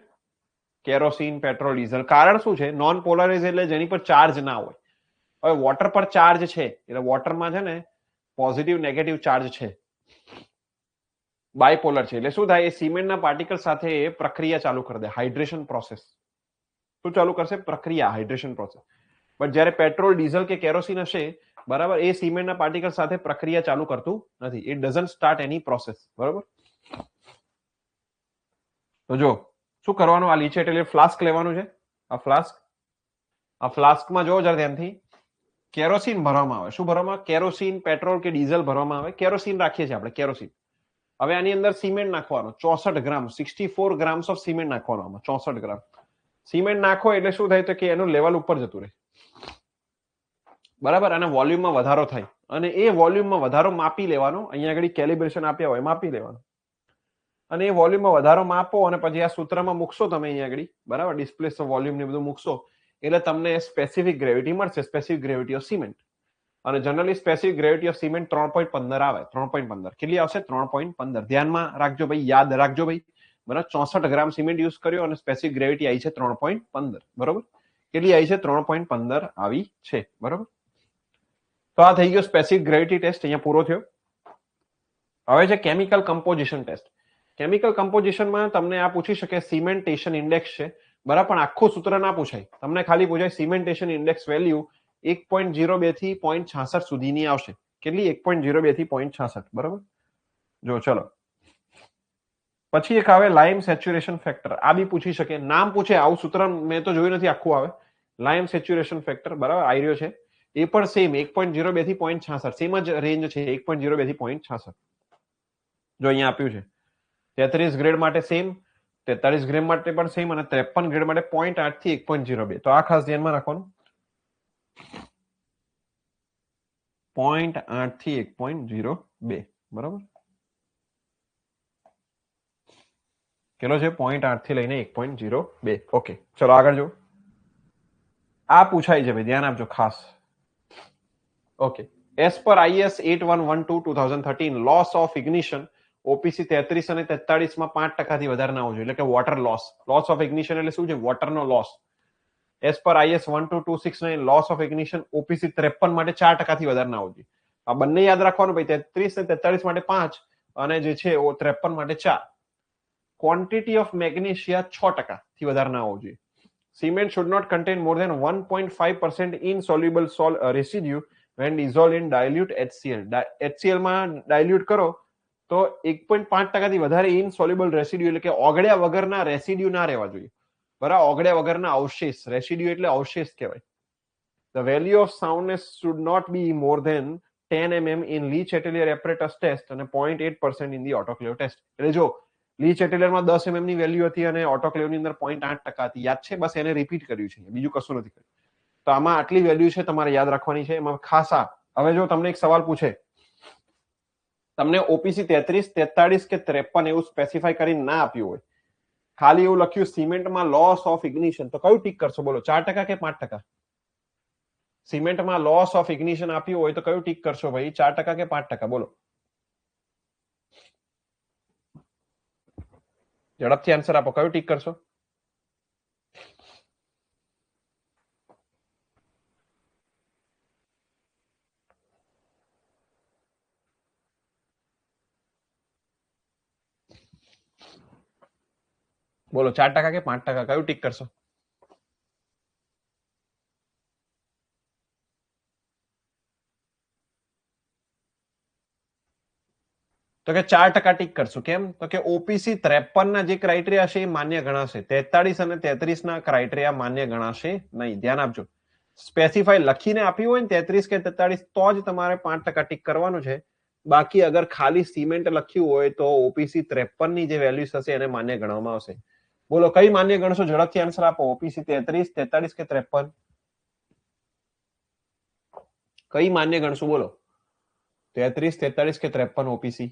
Kerosene, petrol, diesel. કારણ શું છે? નોન પોલરાઇઝ એટલે જેની પર ચાર્જ ના હોય. હવે વોટર પર ચાર્જ છે એટલે વોટરમાં છે ને પોઝિટિવ નેગેટિવ ચાર્જ છે, બાયપોલર છે. એટલે શું થાય? એ સિમેન્ટના પાર્ટિકલ સાથે પ્રક્રિયા ચાલુ કરી દે, હાઇડ્રેશન પ્રોસેસ. શું ચાલુ કરશે? પ્રક્રિયા, હાઇડ્રેશન પ્રોસેસ. બટ જ્યારે પેટ્રોલ, ડીઝલ કે કેરોસીન હશે, બરાબર, એ સિમેન્ટના પાર્ટિકલ સાથે પ્રક્રિયા ચાલુ કરતું નથી. It doesn't start any process. બરાબર. તો જો શું કરવાનું? આ લીચેટ એટલે ફ્લાસ્ક લેવાનું છે. આ ફ્લાસ્ક, આ ફ્લાસ્કમાં જો જરા ધ્યાનથી, કેરોસીન ભરવામાં આવે. શું ભરવામાં? કેરોસીન, પેટ્રોલ કે ડીઝલ ભરવામાં આવે. કેરોસીન રાખીએ છીએ આપણે, કેરોસીન. હવે આની અંદર સિમેન્ટ નાખવાનું 64 ગ્રામ, 64 ગ્રામ્સ ઓફ સિમેન્ટ નાખવાનું. આમાં 64 ગ્રામ સિમેન્ટ નાખો એટલે શું થાય? તો કે એનું લેવલ ઉપર જતું રહે, બરાબર, અને વોલ્યુમમાં વધારો થાય. અને એ વોલ્યુમમાં વધારો માપી લેવાનો. અહીંયા આગળ કેલિબ્રેશન આપ્યા હોય, માપી લેવાનું. અને એ વોલ્યુમમાં વધારો માપો અને પછી આ સૂત્રમાં મૂકશો તમે અહીંયા આગળ, બરાબર, ડિસ્પ્લેસ ઓફ વોલ્યુમ ને બધું મૂકશો એટલે તમને સ્પેસિફિક ગ્રેવિટી મળશે, સ્પેસિફિક ગ્રેવિટી ઓફ સિમેન્ટ. અને generally specific gravity of cement 3.15 આવે. 3.15 કેટલી આવશે? 3.15. ધ્યાનમાં રાખજો ભાઈ, યાદ રાખજો ભાઈ, બરાબર. 64 ગ્રામ સિમેન્ટ યુઝ કર્યો અને સ્પેસિફિક ગ્રેવિટી આવી છે 3.15. બરોબર. કેટલી આવી છે? 3.15 આવી છે. બરોબર. તો આ થઈ ગયો સ્પેસિફિક ગ્રેવિટી ટેસ્ટ, અહીંયા પૂરો થયો. હવે છે કેમિકલ કમ્પોઝિશન ટેસ્ટ. કેમિકલ કમ્પોઝિશનમાં તમને આ પૂછી શકે સિમેન્ટેશન ઇન્ડેક્સ છે, બરાબર, પણ આખું સૂત્ર ના પૂછાય. તમને ખાલી પૂછાય સિમેન્ટેશન ઇન્ડેક્સ વેલ્યુ 1.02 થી 0.66 સુધીની આવશે. કેટલી? 1.02 થી 0.66. બરાબર. જો ચલો પછી એક આવે લાઇમ સેચ્યુરેશન ફેક્ટર. આ બી પૂછી શકે, નામ પૂછે. આવું સૂત્ર મેં તો જોયું નથી આખું આવે. લાઇમ સેચ્યુરેશન ફેક્ટર, બરાબર, આઈરિયો છે. એ પણ સેમ 1.02 થી 0.66, સેમ જ રેન્જ છે, 1.02 થી 0.66. જો અહીંયા આપ્યું છે 33 ગ્રેડ માટે સેમ, 43 ગ્રેડ માટે પણ સેમ, અને 53 ગ્રેડ માટે 0.8 થી 1.02. તો આ ખાસ ધ્યાનમાં રાખવાનું. 0.8 થી 1.02. બરાબર. કેટલો છે? 0.8 થી લઈને 1.02. ઓકે, ચલો આગળ જો. આ પૂછાય છે ભાઈ, ધ્યાન આપજો ખાસ. ઓકે, એસ પર આઈએસ 8112/2013 લોસ ઓફ ઇગ્નિશન ઓપીસી 33 અને 43 માં 5% થી વધારે ના હોવું જોઈએ. એટલે કે water loss. Loss of ignition એટલે શું છે? વોટરનો લોસ. એસ પર આઈએસ 12269 લોસ ઓફ ઇગ્નિશન ઓપીસી 53 માટે 4% થી વધારે ના હોવું જોઈએ. આ બંને યાદ રાખવાનું ભાઈ. 33 ને 43 માટે 5 અને જે છે 53 માટે 4. ક્વોન્ટિટી ઓફ મેગ્નેશિયા 6% થી વધારે ના હોવું જોઈએ. Cement should not contain more than 1.5% insoluble residue when dissolved in dilute HCl. HCl માં ડાયલ્યુટ કરો તો 1.5% થી વધારે ઇનસોલ્યુબલ રેસિડ્યુ એટલે કે ઓગળ્યા વગરના રેસિડ્યુ ના રહેવા જોઈએ, બરાબર. ઓગળ્યા વગરના અવશેષ, રેસિડ્યુ એટલે અવશેષ કહેવાય. The value of soundness should not be more than 10 mm in Lee Chatelier apparatus test અને 0.8% in the autoclave test. એટલે જો લી ચેટેલરમાં 10 mm ની વેલ્યુ હતી અને ઓટોક્લેવની અંદર 0.8% હતી. યાદ છે? બસ એને રિપીટ કર્યું છે, બીજું કશું નથી કર્યું. તો આમાં આટલી વેલ્યુ છે, તમારે યાદ રાખવાની છે. એમાં ખાસ આ હવે જો તમને એક સવાલ પૂછે, તમને ઓપીસી 33, 43 કે 53 એવું સ્પેસિફાઈ કરીને ના આપ્યું હોય, ખાલી એવું લખ્યું સિમેન્ટમાં લોસ ઓફ ઇગ્નિશન, તો કયું ટીક કરશો? બોલો, 4% કે 5%? સિમેન્ટમાં લોસ ઓફ ઇગ્નિશન આપ્યું હોય તો કયું ટીક કરશો ભાઈ? 4% કે 5%? બોલો ઝડપથી આન્સર આપો. કયું ટીક કરશો? બોલો, 4% કે 5%? કયું ટીક કરશો? તો કે 4% ટીક કરશું. કેમ? તો કે ઓપીસી 53 ના જે ક્રાઇટેરિયા છે એ માન્ય ગણાશે. 43 અને 33 ના ક્રાઇટેરિયા માન્ય ગણાશે નહીં. ધ્યાન આપજો. સ્પેસિફાઈ લખીને આપ્યું હોય ને 33 કે 43 તો જ તમારે 5% ટીક કરવાનું છે. બાકી અગર ખાલી સિમેન્ટ લખ્યું હોય તો ઓપીસી 53 ની જે વેલ્યુસ હશે એને માન્ય ગણવામાં આવશે. બોલો કઈ માન્ય ગણશો? ઝડપથી આન્સર આપો. ઓપીસી 33, 43 કે 53? કઈ માન્ય ગણશું? બોલો, 33, 43 કે 53 ઓપીસી?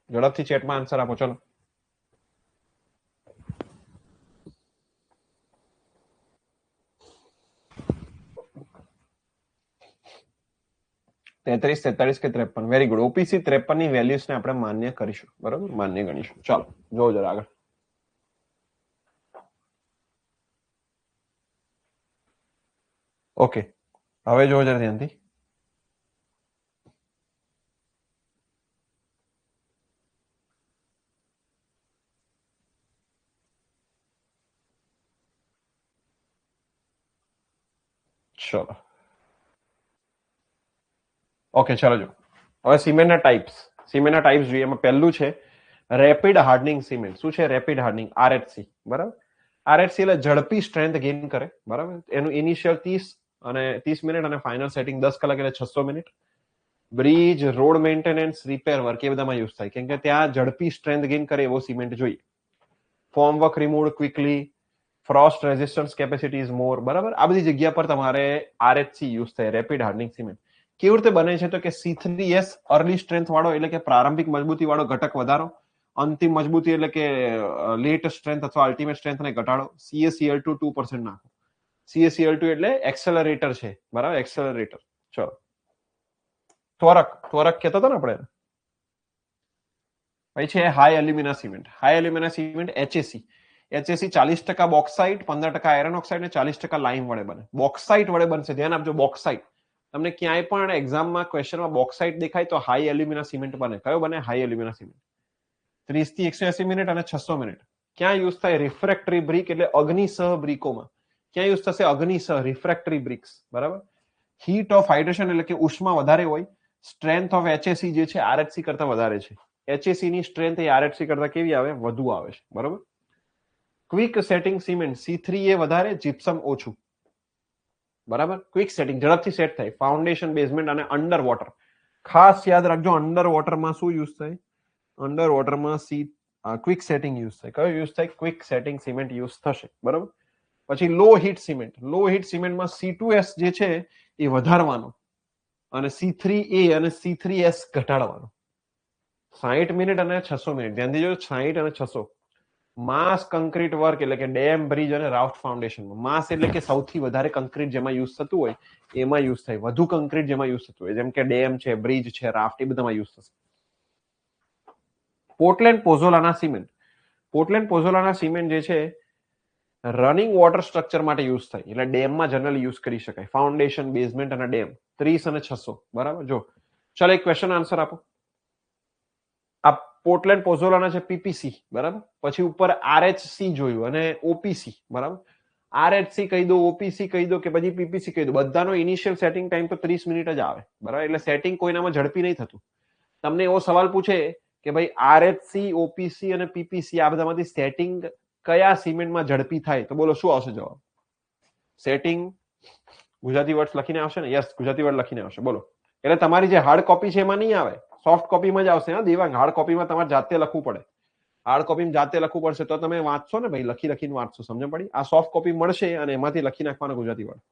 ઝડપથી ચેટમાં આન્સર આપો. ચલો, 33, 43 કે 53. Very good. ઓપીસી 53 ની વેલ્યુઝ ને આપણે માન્ય કરીશું, બરાબર, માન્ય ગણીશું. ચાલો જોવો જરા આગળ. ઓકે, હવે જોવો જરા ધ્યાનથી. ચલો ઓકે, ચાલો જો હવે સિમેન્ટના ટાઈપ્સ જોઈએ. એમાં પહેલું છે રેપિડ હાર્ડનિંગ સિમેન્ટ. શું છે રેપિડ હાર્ડનિંગ? આરએચસી, બરાબર. આરએચસી એટલે ઝડપી સ્ટ્રેન્થ ગેઇન કરે, બરાબર. એનું ઇનિશિયલ 30 મિનિટ અને ફાઇનલ સેટિંગ 10 કલાક એટલે 600 minute. Bridge, road maintenance, repair work એ બધામાં યુઝ થાય, કેમ કે ત્યાં ઝડપી સ્ટ્રેન્થ ગેઇન કરે એવો સિમેન્ટ જોઈએ. Form work remove quickly, Frost resistance capacity is more, બરાબર. આ બધી જગ્યા પર તમારે આરએચસી યુઝ થાય, રેપિડ હાર્ડનિંગ સિમેન્ટ. કેવી રીતે બને છે? તો કે C3S અર્લી સ્ટ્રેન્થ વાળો એટલે કે પ્રારંભિક મજબૂતી વાળો ઘટક વધારો, અંતિમ મજબૂતી એટલે કે લેટ સ્ટ્રેન્થ અથવા અલ્ટિમેટ સ્ટ્રેન્થને ઘટાડો. CaCl2 2% નાખો. CaCl2 એટલે એક્સેલરેટર છે, બરાબર, એક્સેલરેટર. ચલો ત્વરક કહેતો હતો ને આપણે. પછી છે high alumina cement. High alumina cement HAC. HAC 40% bauxite, 15% iron oxide ને 40% લાઇમ વડે બને. બોક્સાઇટ વડે બનશે, ધ્યાન આપજો. બોક્સાઇટ તમને ક્યાંય પણ એક્ઝામમાં ક્વેશ્ચનમાં બોક્સાઇટ દેખાય તો હાઈ એલ્યુમિના સિમેન્ટ બને. કયો બને? High alumina cement. 30 થી 180 મિનિટ અને 600 મિનિટ. ક્યાં યુઝ થાય? રિફ્રેક્ટરી બ્રિક એટલે અગ્નિસહ બ્રિકોમાં. ક્યાં યુઝ થશે? અગ્નિસહ રિફ્રેક્ટરી બ્રિક્સ, બરાબર. હીટ ઓફ હાઇડ્રેશન એટલે કે ઉષ્મા વધારે હોય. સ્ટ્રેન્થ ઓફ HAC જે છે આરએચસી કરતા વધારે છે. HAC ની સ્ટ્રેન્થ એ આરએચસી કરતા કેવી આવે? વધુ આવે છે, બરાબર. ક્વિક સેટિંગ સિમેન્ટ C3A વધારે, જીપ્સમ ઓછું, બરાબર. ક્વિક સેટિંગ ઝડપથી સેટ થાય. ફાઉન્ડેશન, બેઝમેન્ટ અને અંડર વોટર. ખાસ યાદ રાખજો, અંડર વોટરમાં શું યુઝ થાય? અંડર વોટરમાં ક્વિક સેટિંગ યુઝ થાય. કયો યુઝ થાય? ક્વિક સેટિંગ સિમેન્ટ યુઝ થશે, બરાબર. પછી લો હીટ સિમેન્ટ. લો હીટ સિમેન્ટમાં C2S જે છે એ વધારવાનો અને C3A અને C3S ઘટાડવાનો. 60 મિનિટ અને 600 મિનિટ. ધ્યાનથી જોજો, 60 અને 600. માસ કંક્રીટ વર્ક એટલે કે ડેમ, બ્રિજ અને રાફ્ટ ફાઉન્ડેશન. માસ એટલે કે સૌથી વધારે કંક્રીટ જેમાં યુઝ થતું હોય એમાં યુઝ થાય. વધુ કંક્રીટ જેમાં યુઝ થતું હોય, જેમ કે ડેમ છે, બ્રિજ છે, રાફ્ટ, એ બધામાં યુઝ થશે. Portland pozzolana cement. Portland pozzolana cement જે છે રનિંગ વોટર સ્ટ્રક્ચર માટે યુઝ થાય, એટલે ડેમમાં જનરલી યુઝ કરી શકાય. ફાઉન્ડેશન, બેઝમેન્ટ અને ડેમ. 30 અને 600, બરાબર. જો ચાલો એક ક્વેશ્ચન આન્સર આપો. આ પોર્ટલેન્ડ પોઝોલાના છે પીપીસી, બરાબર. પછી ઉપર આરએચસી જોયું અને ઓપીસી, બરાબર. આરએચસી કહી દો, ઓપીસી કહી દો કે પછી પીપીસી કહી દો, બધાનો ઇનિશિયલ સેટિંગ ટાઈમ તો 30 મિનિટ જ આવે, બરાબર. એટલે સેટિંગ કોઈનામાં ઝડપી નહીં થતું. તમને એવો સવાલ પૂછે કે ભાઈ આરએચસી, ઓપીસી અને પીપીસી આ બધામાંથી સેટિંગ કયા સિમેન્ટમાં ઝડપી થાય, તો બોલો શું આવશે જવાબ? સેટિંગ ગુજરાતી વર્ડ લખીને આવશે ને? યસ, ગુજરાતી વર્ડ લખીને આવશે. બોલો. એટલે તમારી જે હાર્ડ કોપી છે એમાં નહીં આવે, સોફ્ટ કોપીમાં જ આવશે. હા દેવાંગ, હાર્ડ કોપીમાં તમારે જાતે લખવું પડે. હાર્ડ કોપીમાં જાતે લખવું પડશે તો તમે વાંચશો ને ભાઈ, લખીને વાંચશો, સમજ પડી? આ સોફ્ટ કોપી મળશે અને એમાંથી લખી નાખવાનો ગુજરાતી વર્ડ.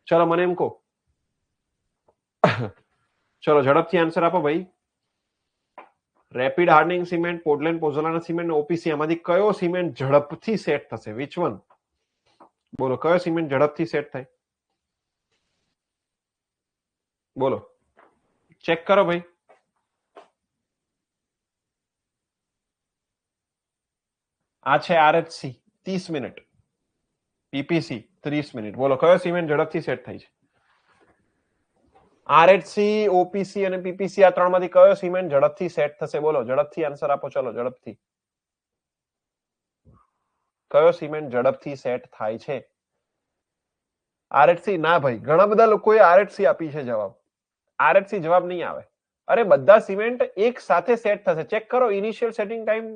ચલો મને એમ કહો, ચલો ઝડપથી આન્સર આપો ભાઈ. Rapid hardening cement, Portland pozzolana cement, OPC, આમાંથી કયો સિમેન્ટ ઝડપથી સેટ થશે? Which one? બોલો, કયો સિમેન્ટ ઝડપથી સેટ થાય? બોલો, ચેક કરો ભાઈ. આ છે આરએચસી 30 મિનિટ, પીપીસી 30 મિનિટ. બોલો કયો સિમેન્ટ ઝડપથી સેટ થાય છે? આરએચસી, ઓપીસી અને પીપીસી આ ત્રણમાંથી કયો સિમેન્ટ ઝડપથી સેટ થશે? બોલો, ઝડપથી આન્સર આપો. ચલો ઝડપથી, કયો સિમેન્ટ ઝડપથી સેટ થાય છે? આરએચસી ના ભાઈ, ઘણા બધા લોકોએ આરએચસી આપી છે જવાબ. આરએચસી જવાબ નહીં આવે. અરે બધા સિમેન્ટ એક સાથે સેટ થશે. ચેક કરો, ઇનિશિયલ સેટિંગ ટાઈમ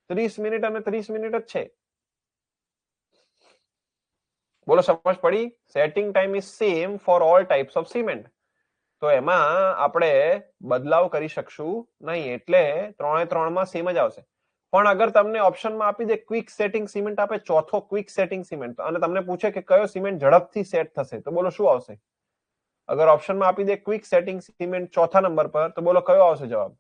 30 મિનિટ અને 30 મિનિટ જ છે. બોલો સમજ પડી? Setting time is same for all types of cement. તો એમાં આપણે બદલાવ કરી શકશું નહીં, એટલે 3 માં સેમ જ આવશે. પણ અગર તમને ઓપ્શનમાં આપી દે ક્વિક સેટિંગ સિમેન્ટ આપે, ચોથો ક્વિક સેટિંગ સિમેન્ટ, અને તમને પૂછે કે કયો સિમેન્ટ ઝડપથી સેટ થશે, તો બોલો શું આવશે? અગર ઓપ્શનમાં આપી દે ક્વિક સેટિંગ સિમેન્ટ ચોથા નંબર પર, તો બોલો કયો આવશે જવાબ?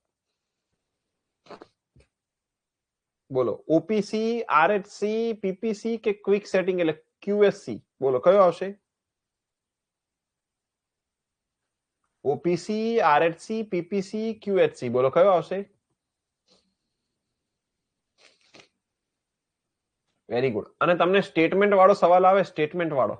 બોલો, ઓપીસી, આરએચસી, પીપીસી કે ક્વિક સેટિંગ એટલે ક્યુએસસી? બોલો કયો આવશે? ઓપીસી, આરએચસી, પીપીસી, ક્યુએચસી, બોલો કયો આવશે? Very good. અને તમને સ્ટેટમેન્ટ વાળો સવાલ આવે, સ્ટેટમેન્ટ વાળો,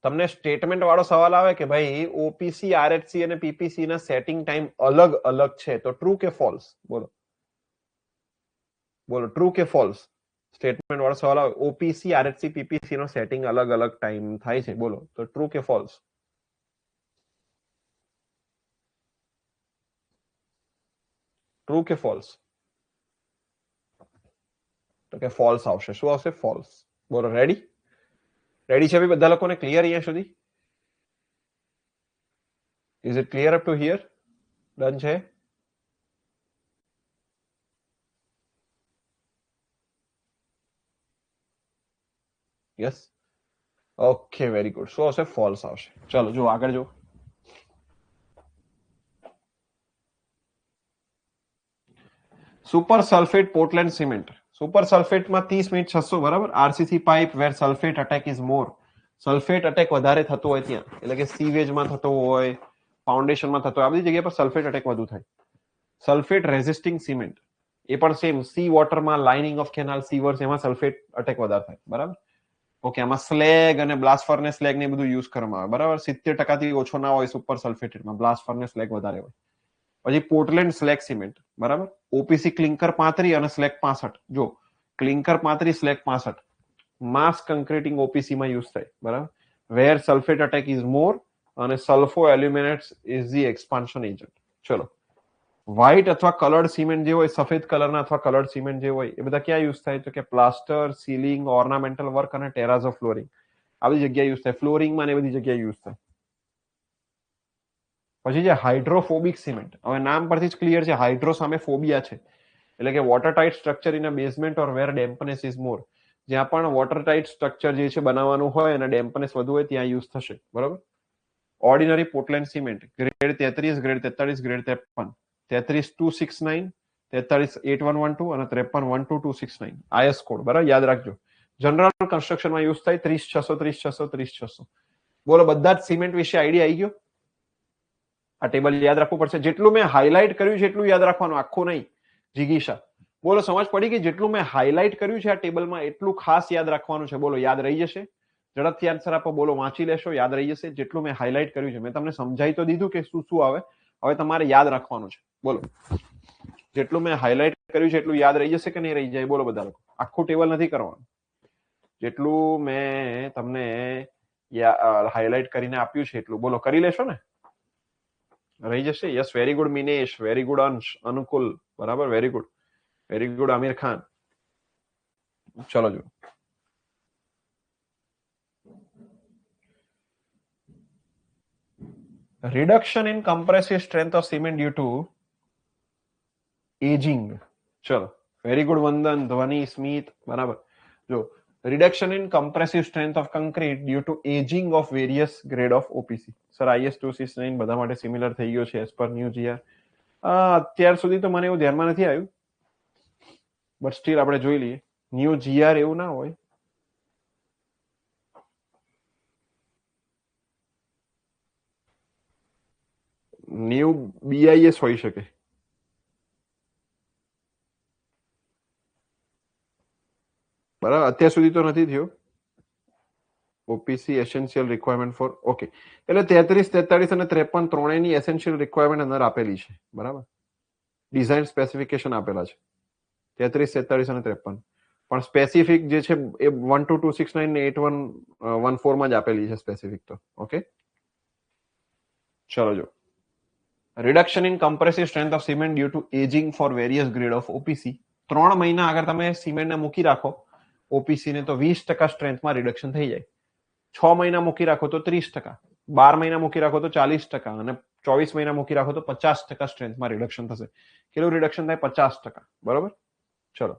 તમને સ્ટેટમેન્ટ વાળો સવાલ આવે કે ભાઈ ઓપીસી, આરએચસી અને પીપીસી ના સેટિંગ ટાઈમ અલગ અલગ છે, તો ટ્રુ કે ફોલ્સ? બોલો બોલો, ટ્રુ કે ફોલ્સ? સ્ટેટમેન્ટ વાળો સવાલ આવે, ઓપીસી, આરએચસી, પીપીસી નો સેટિંગ અલગ અલગ ટાઈમ થાય છે, બોલો તો ટ્રુ કે ફોલ્સ? ટ્રુ કે ફોલ્સ? તો કે ફોલ્સ આવશે. શું આવશે? ફોલ્સ. બોલો, રેડી? રેડી છે બધા લોકોને? ક્લિયર અહીંયા સુધી? Is it clear up to here? Done છે? યસ. Okay, very good. શું આવશે? ફોલ્સ આવશે. ચલો જો આગળ જો. Super sulphate Portland cement. Super સલ્ફેટમાં 30 મિનિટ 600, બરાબર. RCC pipe where sulphate attack is more. Sulphate attack વધારે થતો હોય ત્યાં, એટલે કે સીવેજમાં થતો હોય, ફાઉન્ડેશનમાં થતો હોય, આ બધી જગ્યા પર સલ્ફેટ અટેક વધુ થાય. સલ્ફેટ રેઝિસ્ટિંગ સિમેન્ટ, એ પણ સેમ સી વોટરમાં, લાઇનિંગ ઓફ કેનાલ, સીવર્સ, એમાં સલ્ફેટ અટેક વધારે થાય, બરાબર. ઓકે, આમાં સ્લેગ અને બ્લાસ્ટ ફર્નેસ સ્લેગ ને બધું યુઝ કરવામાં આવે, બરાબર. 70% ઓછો ના હોય સુપર સલ્ફેટેડમાં, બ્લાસ્ટ ફર્નેસ સ્લેગ વધારે હોય. પછી પોર્ટલેન્ડ સ્લેગ સિમેન્ટ, બરાબર. ઓપીસી ક્લિંકર 35 અને સ્લેગ 65. જો ક્લિંકર 35, સ્લેગ 65, માસ કન્ક્રીટિંગ ઓપીસી માં યુઝ થાય, બરાબર. વેર સલ્ફેટ અટેક ઇઝ મોર અને સલ્ફો એલ્યુમિનેટ્સ ઇઝ ધી એક્સપાન્શન એજન્ટ. ચલો, વ્હાઇટ અથવા કલર્ડ સિમેન્ટ જે હોય, સફેદ કલરના અથવા કલર્ડ સિમેન્ટ જે હોય, એ બધા ક્યાં યુઝ થાય? તો કે પ્લાસ્ટર, સીલિંગ, ઓર્નામેન્ટલ વર્ક અને ટેરાઝો ફ્લોરિંગ, આ બધી જગ્યાએ યુઝ થાય. ફ્લોરિંગમાં ને બધી જગ્યાએ યુઝ થાય. પછી જે હાઇડ્રોફોબિક સિમેન્ટ, હવે નામ પરથી જ ક્લિયર છે, હાઇડ્રો સામે ફોબિયા છે, એટલે કે water tight structure in basement or where dampness is more. જ્યાં પણ વોટર ટાઇટ સ્ટ્રક્ચર જે છે બનાવવાનું હોય અને ડેમ્પનેસ વધુ હોય ત્યાં યુઝ થશે, બરાબર. Ordinary Portland cement grade 33, grade 43, grade 53, 33 269, 43 8112 અને 53 12269 આઈએસ કોડ, બરાબર, યાદ રાખજો. જનરલ કન્સ્ટ્રક્શનમાં યુઝ થાય 30 600, 30 600, 30 600. બોલો, બધા જ સિમેન્ટ વિશે આઈડિયા આવી ગયો? આ ટેબલ યાદ રાખવું પડશે. જેટલું મેં હાઇલાઇટ કર્યું છે એટલું યાદ રાખવાનું, આખું નહીં. જિગીશા, બોલો સમજ પડી ગઈ? જેટલું મેં હાઇલાઇટ કર્યું છે આ ટેબલમાં એટલું ખાસ યાદ રાખવાનું છે. બોલો, યાદ રહી જશે? ઝડપથી આન્સર આપો. બોલો, વાંચી લેશો, યાદ રહી જશે. જેટલું મેં હાઇલાઇટ કર્યું છે, મેં તમને સમજાઈ તો દીધું કે શું શું આવે, હવે તમારે યાદ રાખવાનું છે. બોલો, જેટલું મેં હાઇલાઇટ કર્યું છે એટલું યાદ રહી જશે કે નહીં રહી જાય? બોલો બધા લોકો, આખું ટેબલ નથી કરવાનું. જેટલું મેં તમને હાઇલાઇટ કરીને આપ્યું છે એટલું બોલો, કરી લેશો ને? રહી જશે? Yes, very good Minesh, very good Ansh, Anukul, બરાબર, very good, very good Aamir Khan. ચલો જો, reduction in compressive strength of cement due to ageing. ચલો, વેરી ગુડ વંદન, ધ્વનિ, સ્મિત, બરાબર. જો, reduction in compressive strength of concrete due to ageing of various grade of OPC. Sir IS 269 બધા માટે similar થઈ ગયો છે એઝ પર ન્યૂ જીઆર. અત્યાર સુધી તો મને એવું ધ્યાનમાં નથી આવ્યું, બટ સ્ટીલ આપણે જોઈ લઈએ. ન્યૂ જીઆર એવું ના હોય. ન્યૂ બીઆઈએસ હોઈ શકે. બરાબર, અત્યાર સુધી તો નથી થયો. ઓપીસી એસેન્શિયલ રિક્વાયરમેન્ટ ફોર, ઓકે, એટલે 33 43 અને 53 ત્રણેયની એસેન્શિયલ રિક્વાયરમેન્ટ અંદર આપેલી છે, બરાબર. ડિઝાઇન સ્પેસિફિકેશન આપેલા છે 33 43 અને 53, પણ સ્પેસિફિક જે છે એ 12269 ને 8114 માં જ આપેલી છે સ્પેસિફિક તો. ઓકે, ચલો જો, reduction in compressive strength of cement due to ageing for various grade of OPC. 3 મહિના અગર તમે સિમેન્ટને મૂકી રાખો ઓપીસી ને, તો 20% સ્ટ્રેન્થમાં રિડક્શન થઈ જાય. 6 મહિના મૂકી રાખો તો 30%, 12 મહિના મૂકી રાખો તો 40%, અને 24 મહિના મૂકી રાખો તો 50% સ્ટ્રેન્થમાં રિડક્શન થશે. કેટલું રિડક્શન થાય? 50%, બરોબર. ચલો,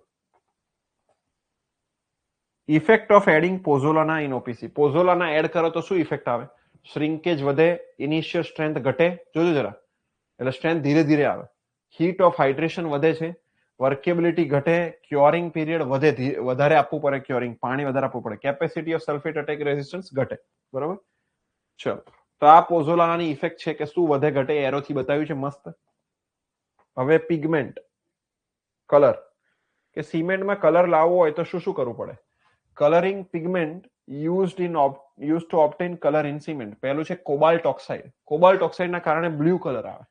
effect of adding pozzolana in OPC. Pozzolana add કરો તો શું ઇફેક્ટ આવે? શ્રિંકેજ વધે, ઇનિશિયલ સ્ટ્રેન્થ ઘટે, જોજો જરા, એટલે સ્ટ્રેન્થ ધીરે ધીરે આવે. હીટ ઓફ હાઇડ્રેશન વધે છે, વર્કેબિલિટી ઘટે, ક્યોરિંગ પીરિયડ વધે, વધારે આપવું પડે ક્યોરિંગ, પાણી વધારે આપવું પડે, capacity of sulphate attack resistance ઘટે, બરોબર. ચલો, તો આ પોઝોલાનાની ઇફેક્ટ છે કે શું વધે ઘટે એરોથી બતાવ્યું છે મસ્ત. હવે પિગમેન્ટ કલર કે સિમેન્ટમાં કલર લાવવો હોય તો શું શું કરવું પડે? Colouring pigment used to obtain colour in cement. પહેલું છે કોબાલ્ટ ઓક્સાઇડ. કોબાલ્ટ ઓક્સાઇડના કારણે બ્લુ કલર આવે.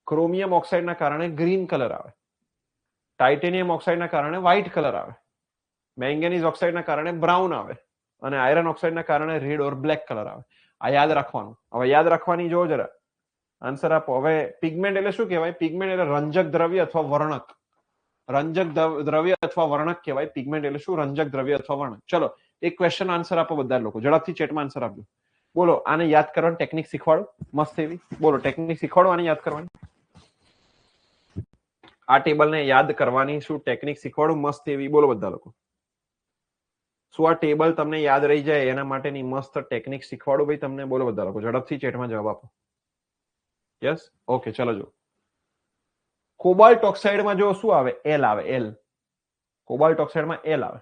ક્રોમિયમ ઓક્સાઇડના કારણે ગ્રીન કલર આવે. ટાઇટેનિયમ ઓક્સાઇડના કારણે વ્હાઇટ કલર આવે. મેંગેનીઝ ઓક્સાઇડના કારણે બ્રાઉન આવે. અને આયરન ઓક્સાઇડના કારણે રેડ ઓર બ્લેક કલર આવે. આ યાદ રાખવાનું. હવે યાદ રાખવાની જો જરા આન્સર આપો. હવે પિગમેન્ટ એટલે શું કહેવાય? પિગમેન્ટ એટલે રંજક દ્રવ્ય અથવા વર્ણક. રંજક દ્રવ્ય અથવા વર્ણક કહેવાય. પિગમેન્ટ એટલે શું? રંજક દ્રવ્ય અથવા વર્ણક. ચલો એક ક્વેશ્ચન આન્સર આપો બધા લોકો. ઝડપથી ચેટમાં આન્સર આપજો. બોલો આને યાદ કરવાની ટેકનિક શીખવાડો મસ્ત એવી. બોલો ટેકનિક શીખવાડો આને યાદ કરવાની. આ ટેબલને યાદ કરવાની શું ટેકનિક શીખવાડો મસ્ત એવી. બોલો બધા લોકો. શું આ ટેબલ તમને યાદ રહી જાય એના માટેની મસ્ત ટેકનિક શીખવાડો ભાઈ તમને. બોલો બધા લોકો ઝડપથી ચેટમાં જવાબ આપો. યસ ઓકે ચલો જો. કોબાલ્ટ ઓક્સાઇડમાં જો શું આવે? એલ આવે. એલ. કોબાલ્ટ ઓક્સાઇડમાં એલ આવે.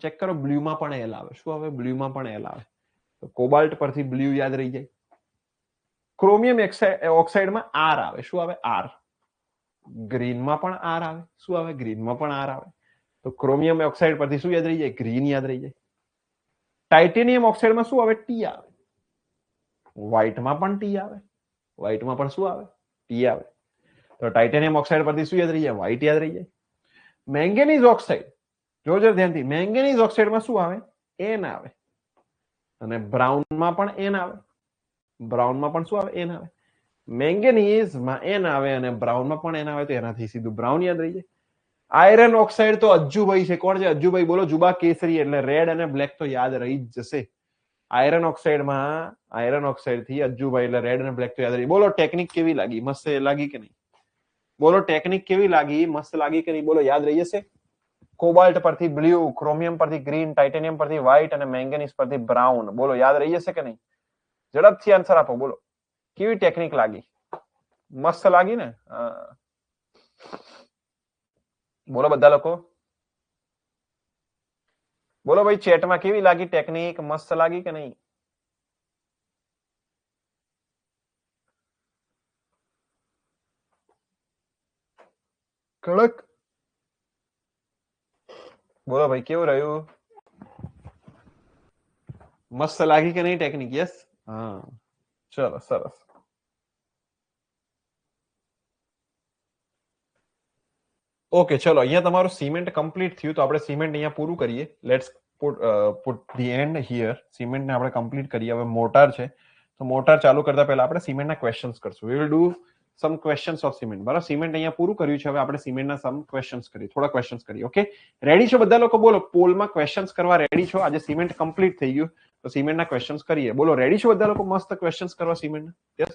ચેક કરો બ્લુમાં પણ એલ આવે. શું આવે? બ્લુમાં પણ એલ આવે. તો કોબાલ્ટ પરથી બ્લુ યાદ રહી જાય. ક્રોમિયમ ઓક્સાઇડમાં આર આવે. શું આવે? આર. ગ્રીનમાં પણ આર આવે. શું આવે? ગ્રીનમાં પણ આર આવે. તો ક્રોમિયમ ઓક્સાઇડ પરથી શું યાદ રહી જાય? ગ્રીન યાદ રહી જાય. ટાઇટેનિયમ ઓક્સાઇડમાં શું આવે? ટી આવે. વ્હાઇટમાં પણ ટી આવે. વ્હાઇટમાં પણ શું આવે? ટી આવે. તો ટાઇટેનિયમ ઓક્સાઇડ પરથી શું યાદ રહી જાય? વ્હાઇટ યાદ રહી જાય. મેંગેનીઝ ઓક્સાઇડ જોજો ધ્યાનથી. મેંગેનીઝ ઓક્સાઇડમાં શું આવે? એન આવે. અને બ્રાઉનમાં પણ એન આવે. બ્રાઉનમાં પણ શું આવે? એન આવે. મેંગેનીઝમાં એન આવે અને બ્રાઉનમાં પણ એન આવે તો એનાથી સીધું બ્રાઉન યાદ રહી જાય. આયરન ઓક્સાઇડ તો અજ્જુભાઈ છે. કોણ છે અજ્જુભાઈ? બોલો. જુબા કેસરી એટલે રેડ અને બ્લેક તો યાદ રહી જ જશે. આયરન ઓક્સાઇડમાં આયરન ઓક્સાઇડ થી અજ્જુભાઈ એટલે રેડ અને બ્લેક તો યાદ રહી. બોલો ટેકનિક કેવી લાગી? મસ્ત લાગી કે નહીં? બોલો ટેકનિક કેવી લાગી? મસ્ત લાગી કે નહીં? બોલો યાદ રહી જશે. કોબાલ્ટ પરથી બ્લુ, ક્રોમિયમ પરથી ગ્રીન, ટાઇટેનિયમ પરથી વ્હાઇટ અને મેંગેનીઝ પરથી બ્રાઉન. બોલો યાદ રહી જશે કે નહીં? ઝડપથી આન્સર આપો. બોલો કેવી ટેકનિક લાગી? મસ્ત લાગી ને? બોલો બધા લોકો. બોલો ભાઈ ચેટમાં કેવી લાગી ટેકનિક? મસ્ત લાગી કે નહીં? કડક. બોલો ભાઈ કેવું રહ્યું? મસ્ત લાગી કે નહીં ટેકનિક? યસ. હા ચલો સરસ. ઓકે ચલો અહીંયા તમારું સિમેન્ટ કમ્પ્લીટ થયું તો આપણે સિમેન્ટ અહીંયા પૂરું કરીએ. Let's put the end here. સિમેન્ટને આપણે કમ્પ્લીટ કરીએ. હવે મોટાર છે તો મોટાર ચાલુ કરતા પહેલા આપણે સિમેન્ટના ક્વેશ્ચન્સ કરશું. We will do sum questions of cement. બરાબર. સિમેન્ટ અહીંયા પૂરું કર્યું છે. હવે આપણે સિમેન્ટના સમ ક્વેશ્ચન્સ કરીએ. થોડા ક્વેશ્ચન્સ કરીએ. ઓકે રેડી છો બધા લોકો? બોલો પોલમાં ક્વેશ્ચન્સ કરવા રેડી છો? આજે સિમેન્ટ કમ્પ્લીટ થઈ ગયું તો સિમેન્ટના ક્વેશ્ચન્સ કરીએ. બોલો રેડી છો બધા લોકો? મસ્ત ક્વેશ્ચન્સ કરવા સિમેન્ટના. યસ